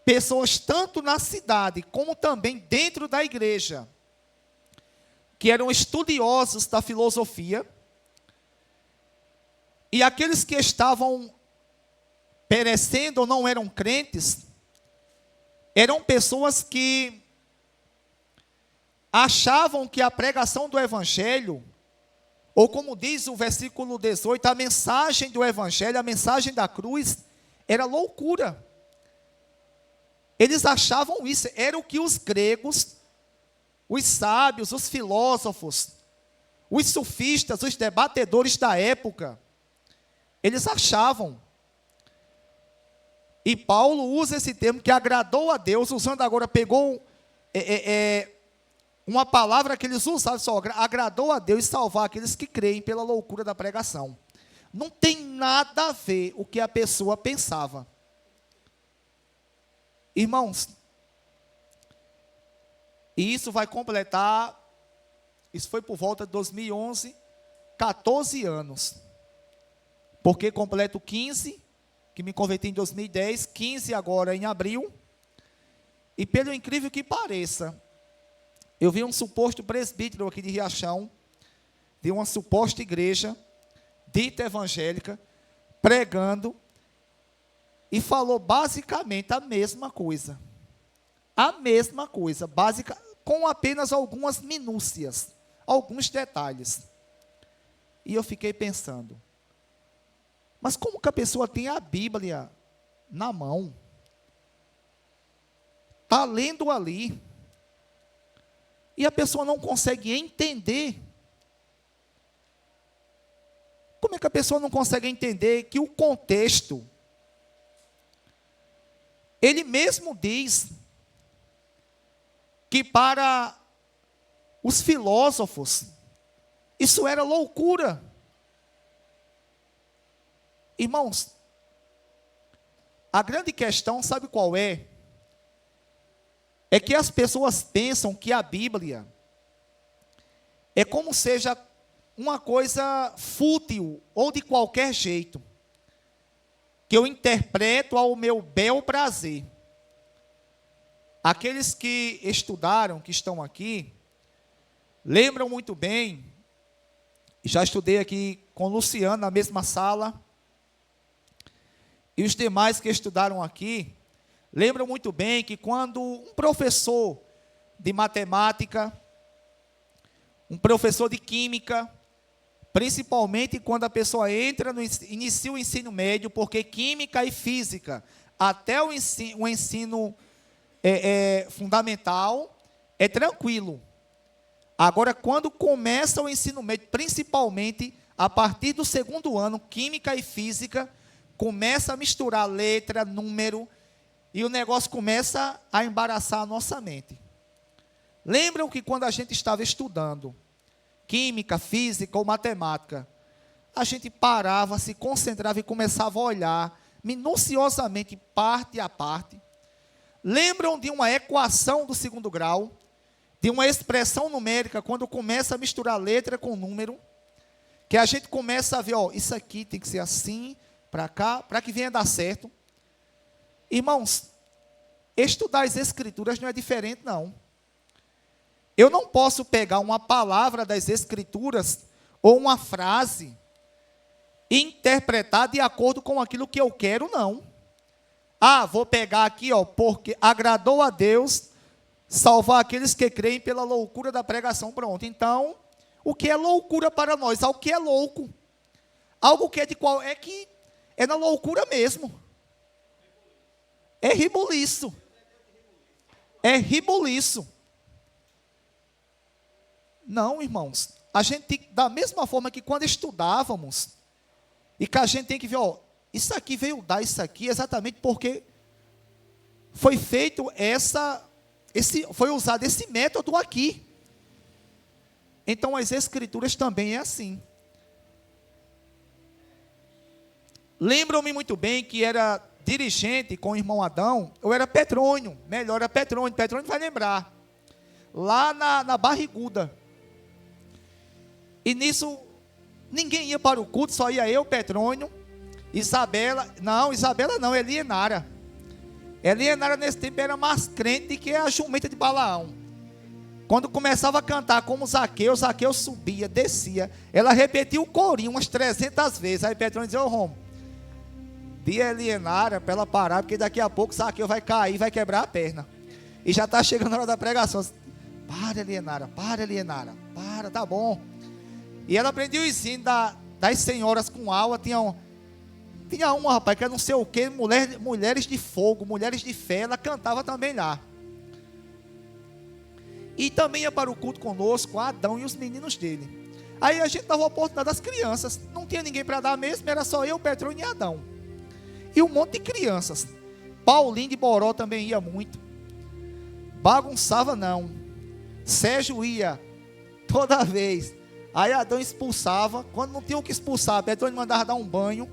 pessoas tanto na cidade, como também dentro da igreja, que eram estudiosos da filosofia, e aqueles que estavam perecendo ou não eram crentes, eram pessoas que achavam que a pregação do Evangelho, ou como diz o versículo 18, a mensagem do Evangelho, a mensagem da cruz, era loucura. Eles achavam isso, era o que os gregos, os sábios, os filósofos, os sofistas, os debatedores da época, eles achavam. E Paulo usa esse termo que agradou a Deus, usando agora, pegou uma palavra que eles usavam, só agradou a Deus salvar aqueles que creem pela loucura da pregação. Não tem nada a ver o que a pessoa pensava. Irmãos, e isso vai completar, isso foi por volta de 2011, 14 anos. Porque completo 15, que me converti em 2010, 15 agora em abril. E pelo incrível que pareça, eu vi um suposto presbítero aqui de Riachão, de uma suposta igreja, dita evangélica, pregando, e falou basicamente a mesma coisa. A mesma coisa, básica, com apenas algumas minúcias, alguns detalhes. E eu fiquei pensando, mas como que a pessoa tem a Bíblia na mão, está lendo ali, e a pessoa não consegue entender? Como é que a pessoa não consegue entender que o contexto, ele mesmo diz que para os filósofos isso era loucura. Irmãos, a grande questão, sabe qual é? É que as pessoas pensam que a Bíblia é como seja uma coisa fútil ou de qualquer jeito, que eu interpreto ao meu bel prazer. Aqueles que estudaram, que estão aqui, lembram muito bem, já estudei aqui com o Luciano na mesma sala, e os demais que estudaram aqui, lembram muito bem que quando um professor de matemática, um professor de química, principalmente quando a pessoa inicia o ensino médio, porque química e física, até o ensino fundamental, é tranquilo. Agora, quando começa o ensino médio, principalmente a partir do segundo ano, química e física, começa a misturar letra, número, e o negócio começa a embaraçar a nossa mente. Lembram que quando a gente estava estudando química, física ou matemática, a gente parava, se concentrava e começava a olhar minuciosamente, parte a parte. Lembram de uma equação do segundo grau, de uma expressão numérica, quando começa a misturar letra com número, que a gente começa a ver, ó, isso aqui tem que ser assim, para cá, para que venha dar certo. Irmãos, estudar as Escrituras não é diferente, não. Eu não posso pegar uma palavra das Escrituras ou uma frase e interpretar de acordo com aquilo que eu quero, não. Ah, vou pegar aqui, ó, porque agradou a Deus salvar aqueles que creem pela loucura da pregação. Pronto. Então, o que é loucura para nós? Algo que é louco. Algo que é de qual é que é na loucura mesmo. É ribuliço. É ribuliço. Não, irmãos. A gente, da mesma forma que quando estudávamos, e que a gente tem que ver, ó, isso aqui veio dar isso aqui exatamente porque foi feito foi usado esse método aqui. Então as Escrituras também é assim. Lembram-me muito bem que era dirigente com o irmão Adão, eu era Petrônio, melhor era Petrônio vai lembrar, lá na Barriguda. E nisso, ninguém ia para o culto, só ia eu, Petrônio, Isabela não, Elienara. Elienara nesse tempo era mais crente que a jumenta de Balaão. Quando começava a cantar como Zaqueu subia, descia, ela repetia o corinho umas 300 vezes, aí Petrônio dizia, ô Romo, de Elienara para ela parar, porque daqui a pouco Zaqueu vai cair, vai quebrar a perna. E já está chegando a hora da pregação. Para, Elienara, para, tá bom. E ela aprendia o ensino das senhoras com aula. Tinha uma, rapaz, que era não sei o que, mulheres de fogo, mulheres de fé. Ela cantava também lá. E também ia para o culto conosco, Adão e os meninos dele. Aí a gente dava a oportunidade das crianças. Não tinha ninguém para dar mesmo, era só eu, Petrônio e Adão. E um monte de crianças. Paulinho de Boró também ia muito. Bagunçava não. Sérgio ia toda vez. Aí Adão expulsava. Quando não tinha o que expulsar, Petrônio mandava dar um banho.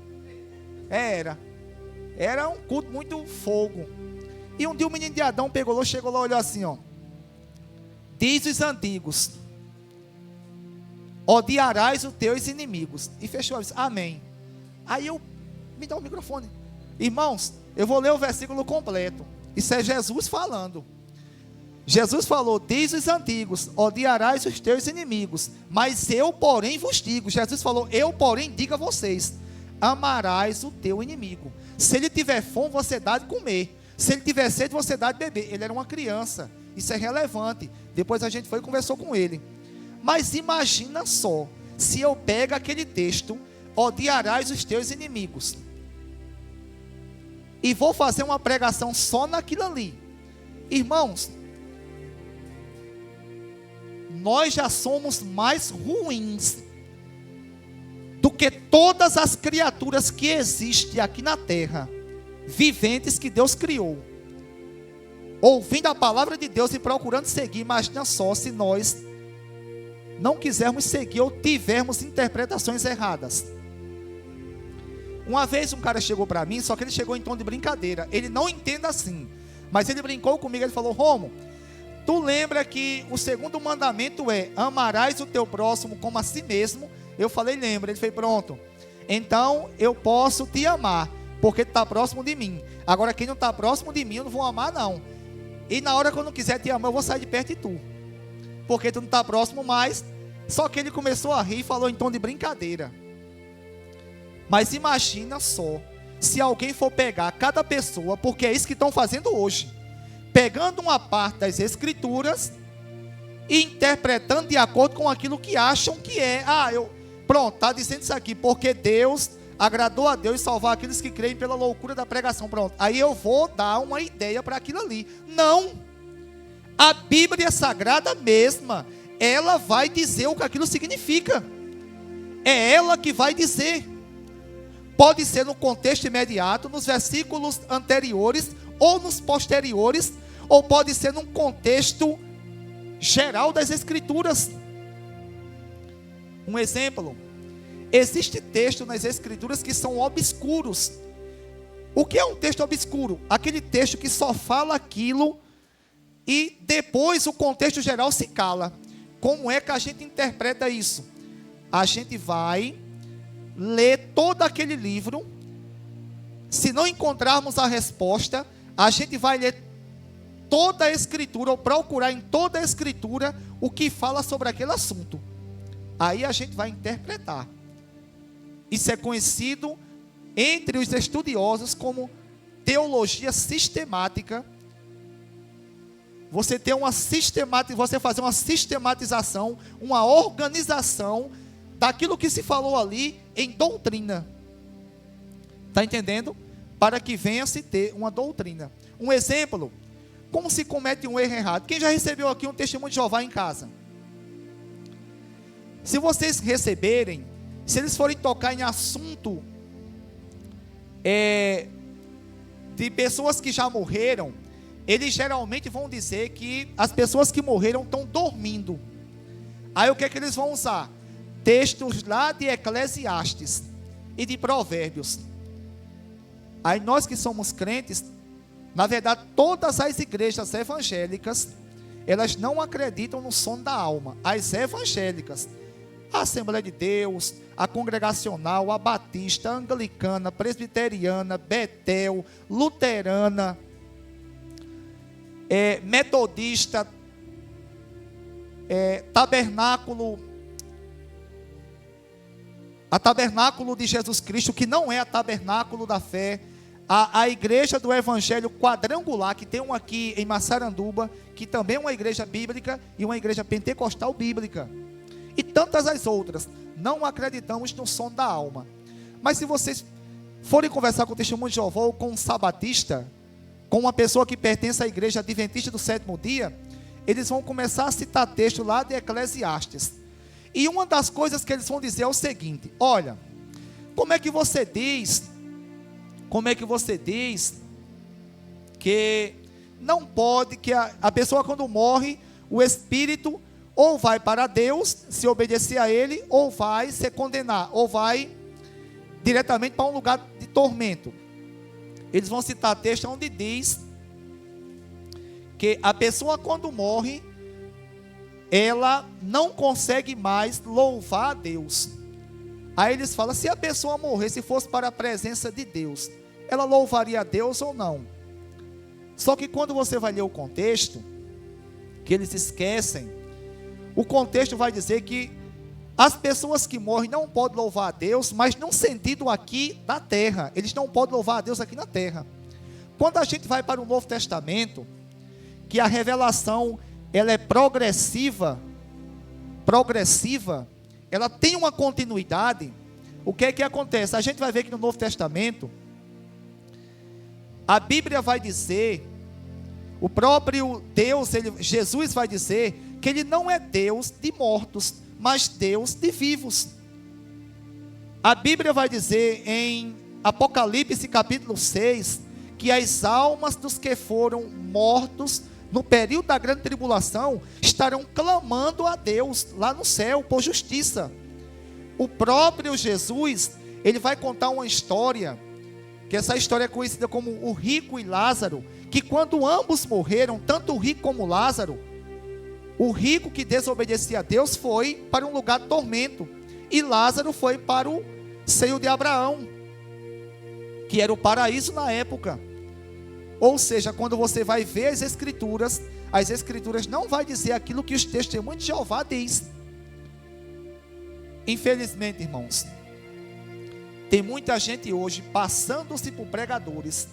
Era um culto muito fogo. E um dia o menino de Adão chegou lá, olhou assim, ó. Diz os antigos: odiarás os teus inimigos. E fechou, disse, amém. Aí me dá o microfone. Irmãos, eu vou ler o versículo completo. Isso é Jesus falando. Jesus falou, diz os antigos, odiarás os teus inimigos, mas eu, porém, vos digo. Jesus falou, eu, porém, digo a vocês, amarás o teu inimigo. Se ele tiver fome, você dá de comer. Se ele tiver sede, você dá de beber. Ele era uma criança, isso é relevante. Depois a gente foi e conversou com ele. Mas imagina só, se eu pego aquele texto, odiarás os teus inimigos, e vou fazer uma pregação só naquilo ali. Irmãos, nós já somos mais ruins do que todas as criaturas que existem aqui na terra, viventes que Deus criou, ouvindo a palavra de Deus e procurando seguir. Imagina só se nós não quisermos seguir ou tivermos interpretações erradas. Uma vez um cara chegou para mim, só que ele chegou em tom de brincadeira. Ele não entende assim, mas ele brincou comigo, ele falou, Romo, Tu lembra que o segundo mandamento é: amarás o teu próximo como a si mesmo? Eu falei, lembra. Ele fez, pronto. Então eu posso te amar, porque tu está próximo de mim. Agora quem não está próximo de mim, eu não vou amar não. E na hora que eu não quiser te amar, eu vou sair de perto de tu, porque tu não está próximo mais. Só que ele começou a rir e falou em tom de brincadeira. Mas imagina só, se alguém for pegar cada pessoa, porque é isso que estão fazendo hoje, pegando uma parte das escrituras e interpretando de acordo com aquilo que acham que é. Pronto, está dizendo isso aqui, porque Deus, agradou a Deus salvar aqueles que creem pela loucura da pregação. Pronto, aí eu vou dar uma ideia para aquilo ali. Não, a Bíblia Sagrada mesma, ela vai dizer o que aquilo significa. É ela que vai dizer. Pode ser no contexto imediato, nos versículos anteriores ou nos posteriores, ou pode ser num contexto geral das Escrituras. Um exemplo: existe texto nas Escrituras que são obscuros. O que é um texto obscuro? Aquele texto que só fala aquilo e depois o contexto geral se cala. Como é que a gente interpreta isso? A gente vai ler todo aquele livro. Se não encontrarmos a resposta, a gente vai ler toda a Escritura, ou procurar em toda a Escritura o que fala sobre aquele assunto. Aí a gente vai interpretar. Isso é conhecido entre os estudiosos como teologia sistemática. Você fazer uma sistematização, uma organização daquilo que se falou ali em doutrina. Está entendendo? Para que venha se ter uma doutrina. Um exemplo: como se comete um erro errado. Quem já recebeu aqui um testemunho de Jeová em casa? Se vocês receberem, se eles forem tocar em assunto de pessoas que já morreram, eles geralmente vão dizer que as pessoas que morreram estão dormindo. Aí o que é que eles vão usar? Textos lá de Eclesiastes e de Provérbios. Aí nós que somos crentes, na verdade todas as igrejas evangélicas, elas não acreditam no sono da alma. As evangélicas, a Assembleia de Deus, a Congregacional, a Batista, a Anglicana, Presbiteriana, Betel, Luterana, Metodista, Tabernáculo, a Tabernáculo de Jesus Cristo, que não é a Tabernáculo da Fé, a Igreja do Evangelho Quadrangular, que tem um aqui em Massaranduba, que também é uma igreja bíblica, e uma igreja pentecostal bíblica, e tantas as outras. Não acreditamos no som da alma. Mas se vocês forem conversar com o testemunho de Jeová, ou com um sabatista, com uma pessoa que pertence à igreja adventista do sétimo dia, eles vão começar a citar texto lá de Eclesiastes. E uma das coisas que eles vão dizer é o seguinte: olha, como é que você diz que não pode, que a pessoa quando morre, o espírito ou vai para Deus, se obedecer a Ele, ou vai se condenar, ou vai diretamente para um lugar de tormento. Eles vão citar texto onde diz que a pessoa quando morre, ela não consegue mais louvar a Deus. Aí eles falam: se a pessoa morrer, se fosse para a presença de Deus, ela louvaria a Deus ou não? Só que quando você vai ler o contexto, que eles esquecem, o contexto vai dizer que as pessoas que morrem não podem louvar a Deus, mas num sentido aqui da terra. Eles não podem louvar a Deus aqui na terra. Quando a gente vai para o Novo Testamento, que a revelação ela é progressiva, ela tem uma continuidade. O que é que acontece? A gente vai ver que no Novo Testamento, a Bíblia vai dizer, o próprio Deus, Jesus vai dizer que Ele não é Deus de mortos, mas Deus de vivos. A Bíblia vai dizer em Apocalipse capítulo 6, que as almas dos que foram mortos no período da grande tribulação estarão clamando a Deus lá no céu por justiça. O próprio Jesus, ele vai contar uma história, que essa história é conhecida como o rico e Lázaro, que quando ambos morreram, tanto o rico como Lázaro, O rico que desobedecia a Deus foi para um lugar de tormento, e Lázaro foi para o seio de Abraão, que era o paraíso na época. Ou seja, quando você vai ver as Escrituras não vai dizer aquilo que os testemunhos de Jeová diz. Infelizmente, irmãos, tem muita gente hoje passando-se por pregadores,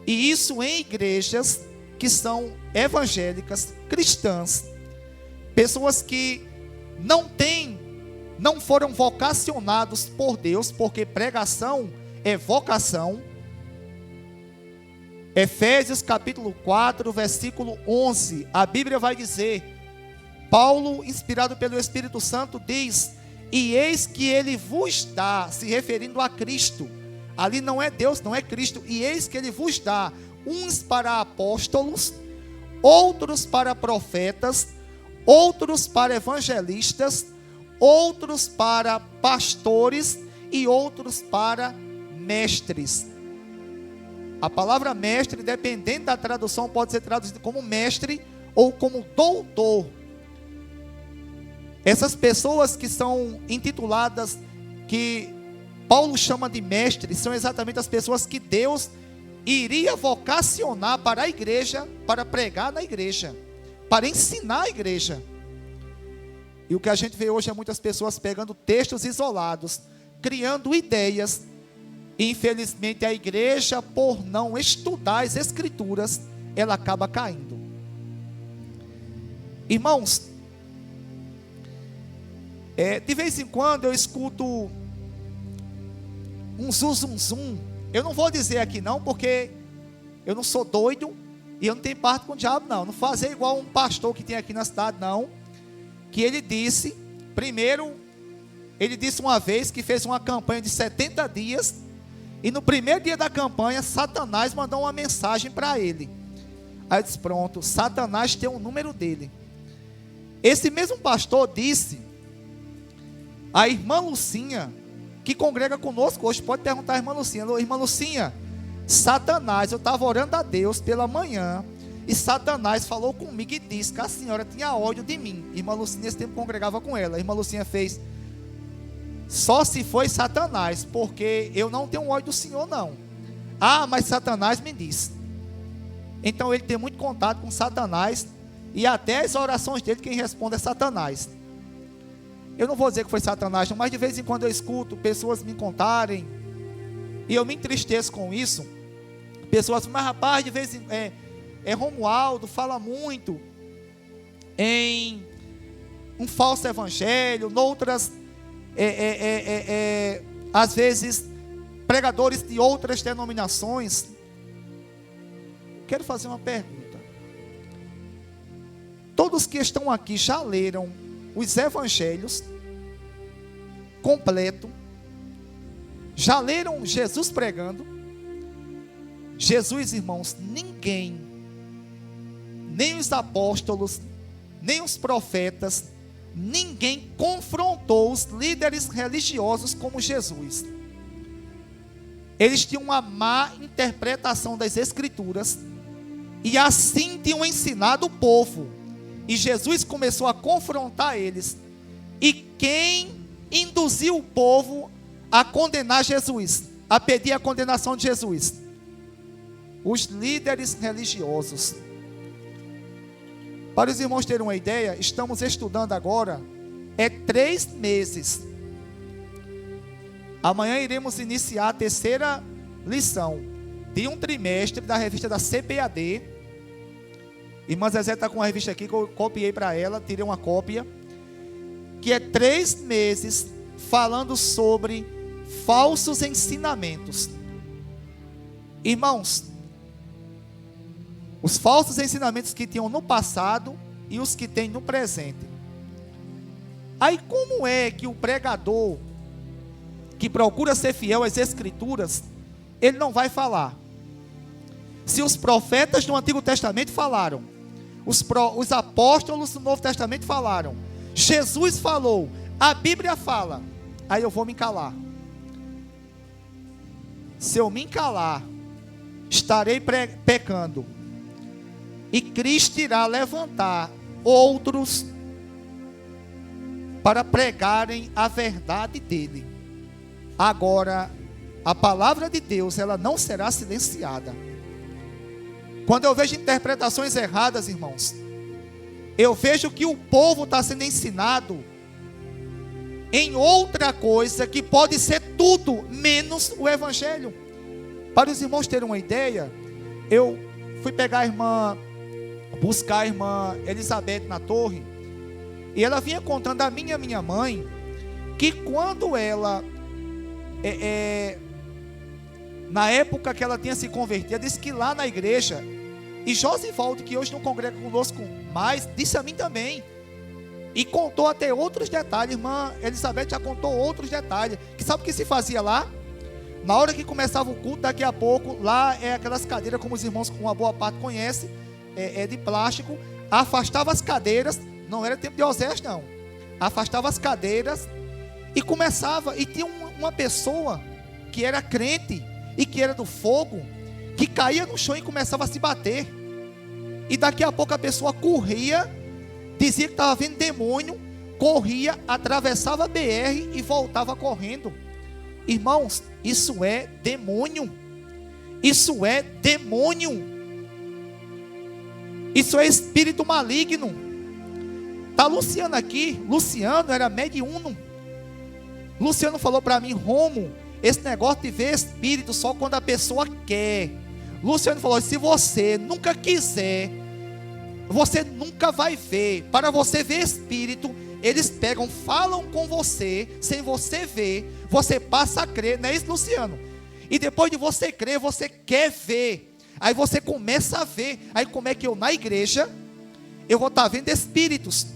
e isso em igrejas que são evangélicas, cristãs, pessoas que não foram vocacionados por Deus, porque pregação é vocação. Efésios capítulo 4, versículo 11, a Bíblia vai dizer, Paulo, inspirado pelo Espírito Santo, diz: e eis que ele vos dá, se referindo a Cristo, ali não é Deus, não é Cristo, e eis que ele vos dá, uns para apóstolos, outros para profetas, outros para evangelistas, outros para pastores e outros para mestres. A palavra mestre, dependendo da tradução, pode ser traduzida como mestre ou como doutor. Essas pessoas que são intituladas, que Paulo chama de mestres, são exatamente as pessoas que Deus iria vocacionar para a igreja, para pregar na igreja, para ensinar a igreja. E o que a gente vê hoje é muitas pessoas pegando textos isolados, criando ideias, e infelizmente a igreja, por não estudar as Escrituras, ela acaba caindo. Irmãos, de vez em quando eu escuto um zum. Eu não vou dizer aqui não, porque eu não sou doido e eu não tenho parte com o diabo não. Não fazer igual um pastor que tem aqui na cidade não, que ele disse, primeiro, ele disse uma vez que fez uma campanha de 70 dias, e no primeiro dia da campanha, Satanás mandou uma mensagem para ele. Aí eu disse, pronto, Satanás tem um número dele. Esse mesmo pastor disse, a irmã Lucinha, que congrega conosco hoje, pode perguntar à irmã Lucinha, irmã Lucinha, Satanás, eu estava orando a Deus pela manhã, e Satanás falou comigo e disse que a senhora tinha ódio de mim. Irmã Lucinha nesse tempo congregava com ela. A irmã Lucinha fez, só se foi Satanás, porque eu não tenho ódio do senhor não. Ah, mas Satanás me disse. Então ele tem muito contato com Satanás, e até as orações dele quem responde é Satanás. Eu não vou dizer que foi Satanás, mas de vez em quando eu escuto pessoas me contarem, e eu me entristeço com isso. Pessoas falam, mas rapaz, de vez em Romualdo fala muito em um falso evangelho, noutras, às vezes, pregadores de outras denominações. Quero fazer uma pergunta. Todos que estão aqui já leram os evangelhos completo? Já leram Jesus pregando? Jesus, irmãos, ninguém, nem os apóstolos, nem os profetas, ninguém confrontou os líderes religiosos como Jesus. Eles tinham uma má interpretação das Escrituras, e assim tinham ensinado o povo, e Jesus começou a confrontar eles. E quem induziu o povo a condenar Jesus, a pedir a condenação de Jesus? Os líderes religiosos. Para os irmãos terem uma ideia, estamos estudando agora 3 meses. Amanhã iremos iniciar a 3ª lição de um trimestre da revista da CPAD. Irmã Zezé está com uma revista aqui que eu copiei para ela, tirei uma cópia, que é 3 meses falando sobre falsos ensinamentos. Irmãos, os falsos ensinamentos que tinham no passado e os que têm no presente. Aí como é que o pregador que procura ser fiel às Escrituras, ele não vai falar? Se os profetas do Antigo Testamento falaram, os apóstolos do Novo Testamento falaram, Jesus falou, a Bíblia fala, aí eu vou me calar. Se eu me calar, estarei pecando, e Cristo irá levantar outros para pregarem a verdade dele. Agora, a palavra de Deus, ela não será silenciada. Quando eu vejo interpretações erradas, irmãos, eu vejo que o povo está sendo ensinado em outra coisa que pode ser tudo menos o evangelho. Para os irmãos terem uma ideia, eu fui buscar a irmã Elizabeth na torre, e ela vinha contando a mim e a minha mãe que quando ela na época que ela tinha se convertido, disse que lá na igreja, e Josivaldo, que hoje não congrega conosco mais, disse a mim também, e contou até outros detalhes. Irmã Elizabeth já contou outros detalhes, que sabe o que se fazia lá? Na hora que começava o culto, daqui a pouco, lá é aquelas cadeiras, como os irmãos com uma boa parte conhecem, de plástico, afastava as cadeiras, não era tempo de Oséias não, afastava as cadeiras, e começava, e tinha uma pessoa, que era crente, e que era do fogo, que caía no chão e começava a se bater, e daqui a pouco a pessoa corria, dizia que estava vendo demônio, corria, atravessava a BR e voltava correndo. Irmãos, isso é demônio, isso é demônio, isso é espírito maligno. Está Luciano aqui, Luciano era mediúno. Luciano falou para mim: Romo, esse negócio de ver espírito só quando a pessoa quer. Luciano falou: se você nunca quiser, você nunca vai ver. Para você ver espírito, eles pegam, falam com você, sem você ver, você passa a crer. Não é isso, Luciano? E depois de você crer, você quer ver. Aí você começa a ver. Aí como é que eu na igreja, eu vou estar vendo espíritos?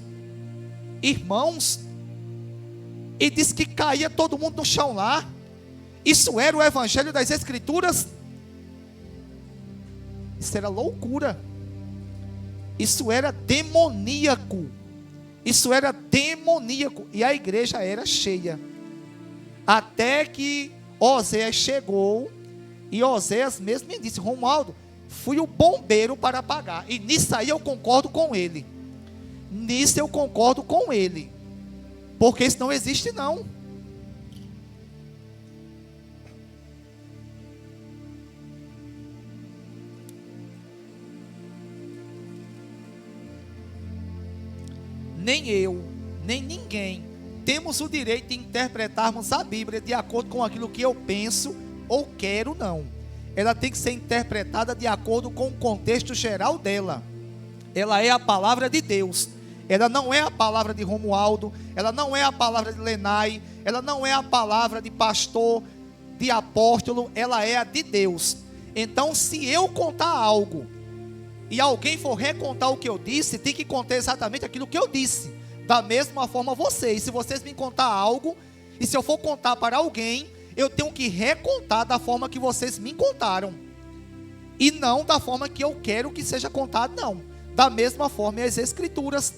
Irmãos, e disse que caía todo mundo no chão lá. Isso era o evangelho das escrituras? Isso era loucura. Isso era demoníaco. Isso era demoníaco. E a igreja era cheia. Até que Oséias chegou. E Oséias mesmo me disse: Romualdo, fui o bombeiro para apagar. E nisso aí eu concordo com ele. Nisso eu concordo com ele. Porque isso não existe não. Nem eu, nem ninguém temos o direito de interpretarmos a Bíblia de acordo com aquilo que eu penso ou quero, não. Ela tem que ser interpretada de acordo com o contexto geral dela. Ela é a palavra de Deus. Ela não é a palavra de Romualdo, ela não é a palavra de Lenay, ela não é a palavra de pastor, de apóstolo, ela é a de Deus. Então, se eu contar algo e alguém for recontar o que eu disse, tem que contar exatamente aquilo que eu disse. Da mesma forma vocês, se vocês me contar algo, e se eu for contar para alguém, eu tenho que recontar da forma que vocês me contaram, e não da forma que eu quero que seja contado, não. Da mesma forma as escrituras.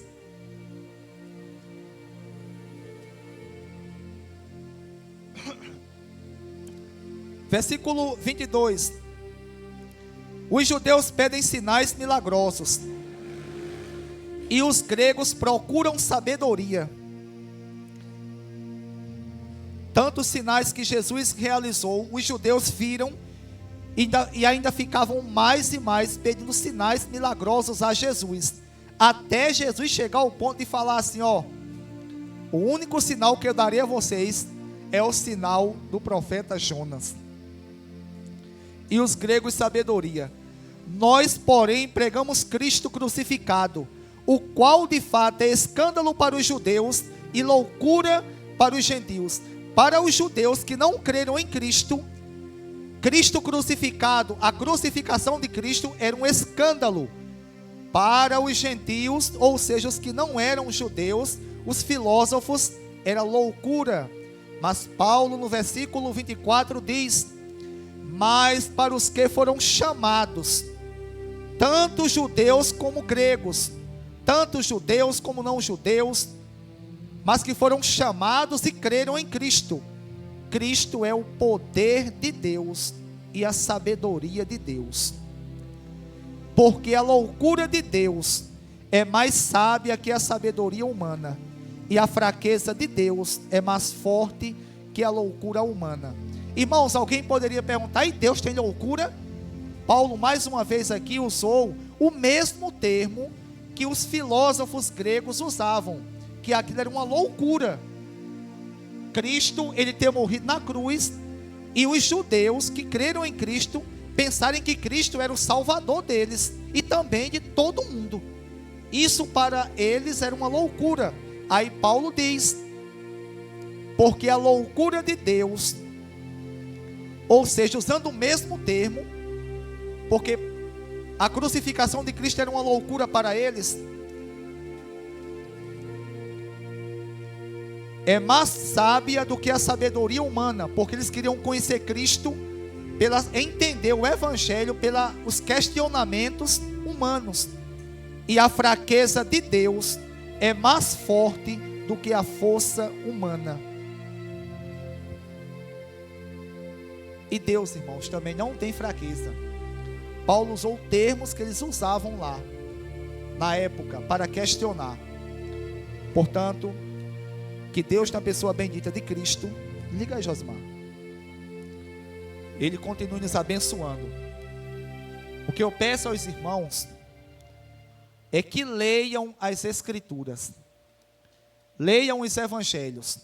Versículo 22. Os judeus pedem sinais milagrosos, e os gregos procuram sabedoria. Tantos sinais que Jesus realizou, os judeus viram e ainda ficavam mais e mais pedindo sinais milagrosos a Jesus, até Jesus chegar ao ponto de falar assim: ó, o único sinal que eu darei a vocês é o sinal do profeta Jonas. E os gregos sabedoria. Nós, porém, pregamos Cristo crucificado, o qual de fato é escândalo para os judeus e loucura para os gentios. Para os judeus que não creram em Cristo, Cristo crucificado, a crucificação de Cristo era um escândalo. Para os gentios, ou seja, os que não eram judeus, os filósofos, era loucura. Mas Paulo, no versículo 24, diz: mas para os que foram chamados, tanto judeus como gregos, tanto judeus como não judeus, mas que foram chamados e creram em Cristo. Cristo é o poder de Deus e a sabedoria de Deus. Porque a loucura de Deus é mais sábia que a sabedoria humana, e a fraqueza de Deus é mais forte que a loucura humana. Irmãos, alguém poderia perguntar: e Deus tem loucura? Paulo mais uma vez aqui usou o mesmo termo que os filósofos gregos usavam, que aquilo era uma loucura. Cristo, ele ter morrido na cruz, e os judeus que creram em Cristo pensarem que Cristo era o salvador deles e também de todo mundo. Isso para eles era uma loucura. Aí Paulo diz: porque a loucura de Deus, ou seja, usando o mesmo termo, porque a crucificação de Cristo era uma loucura para eles, é mais sábia do que a sabedoria humana, porque eles queriam conhecer Cristo, entender o Evangelho pelos questionamentos humanos. E a fraqueza de Deus é mais forte do que a força humana. E Deus, irmãos, também não tem fraqueza. Paulo usou termos que eles usavam lá, na época, para questionar. Portanto, que Deus, na pessoa bendita de Cristo, liga aí, Josmar, Ele continue nos abençoando. O que eu peço aos irmãos é que leiam as Escrituras, leiam os Evangelhos,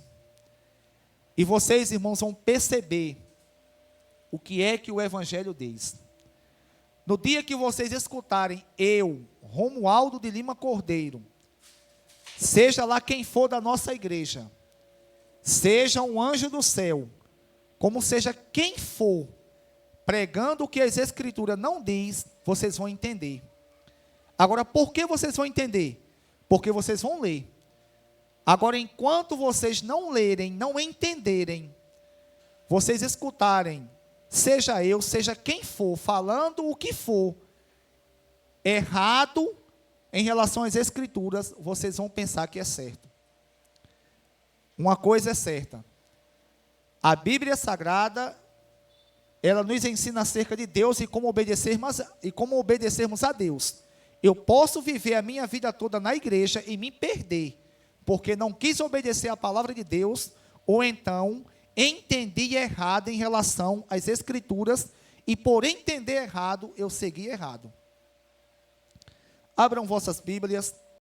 e vocês, irmãos, vão perceber o que é que o Evangelho diz. No dia que vocês escutarem eu, Romualdo de Lima Cordeiro, seja lá quem for da nossa igreja, seja um anjo do céu, como seja quem for, pregando o que as Escrituras não diz, vocês vão entender. Agora, por que vocês vão entender? Porque vocês vão ler. Agora, enquanto vocês não lerem, não entenderem, vocês escutarem, seja eu, seja quem for, falando o que for, errado em relação às Escrituras, vocês vão pensar que é certo. Uma coisa é certa: a Bíblia Sagrada, ela nos ensina acerca de Deus e como obedecermos a Deus. Eu posso viver a minha vida toda na igreja e me perder, porque não quis obedecer a palavra de Deus, ou então entendi errado em relação às Escrituras, e por entender errado, eu segui errado. Abram vossas Bíblias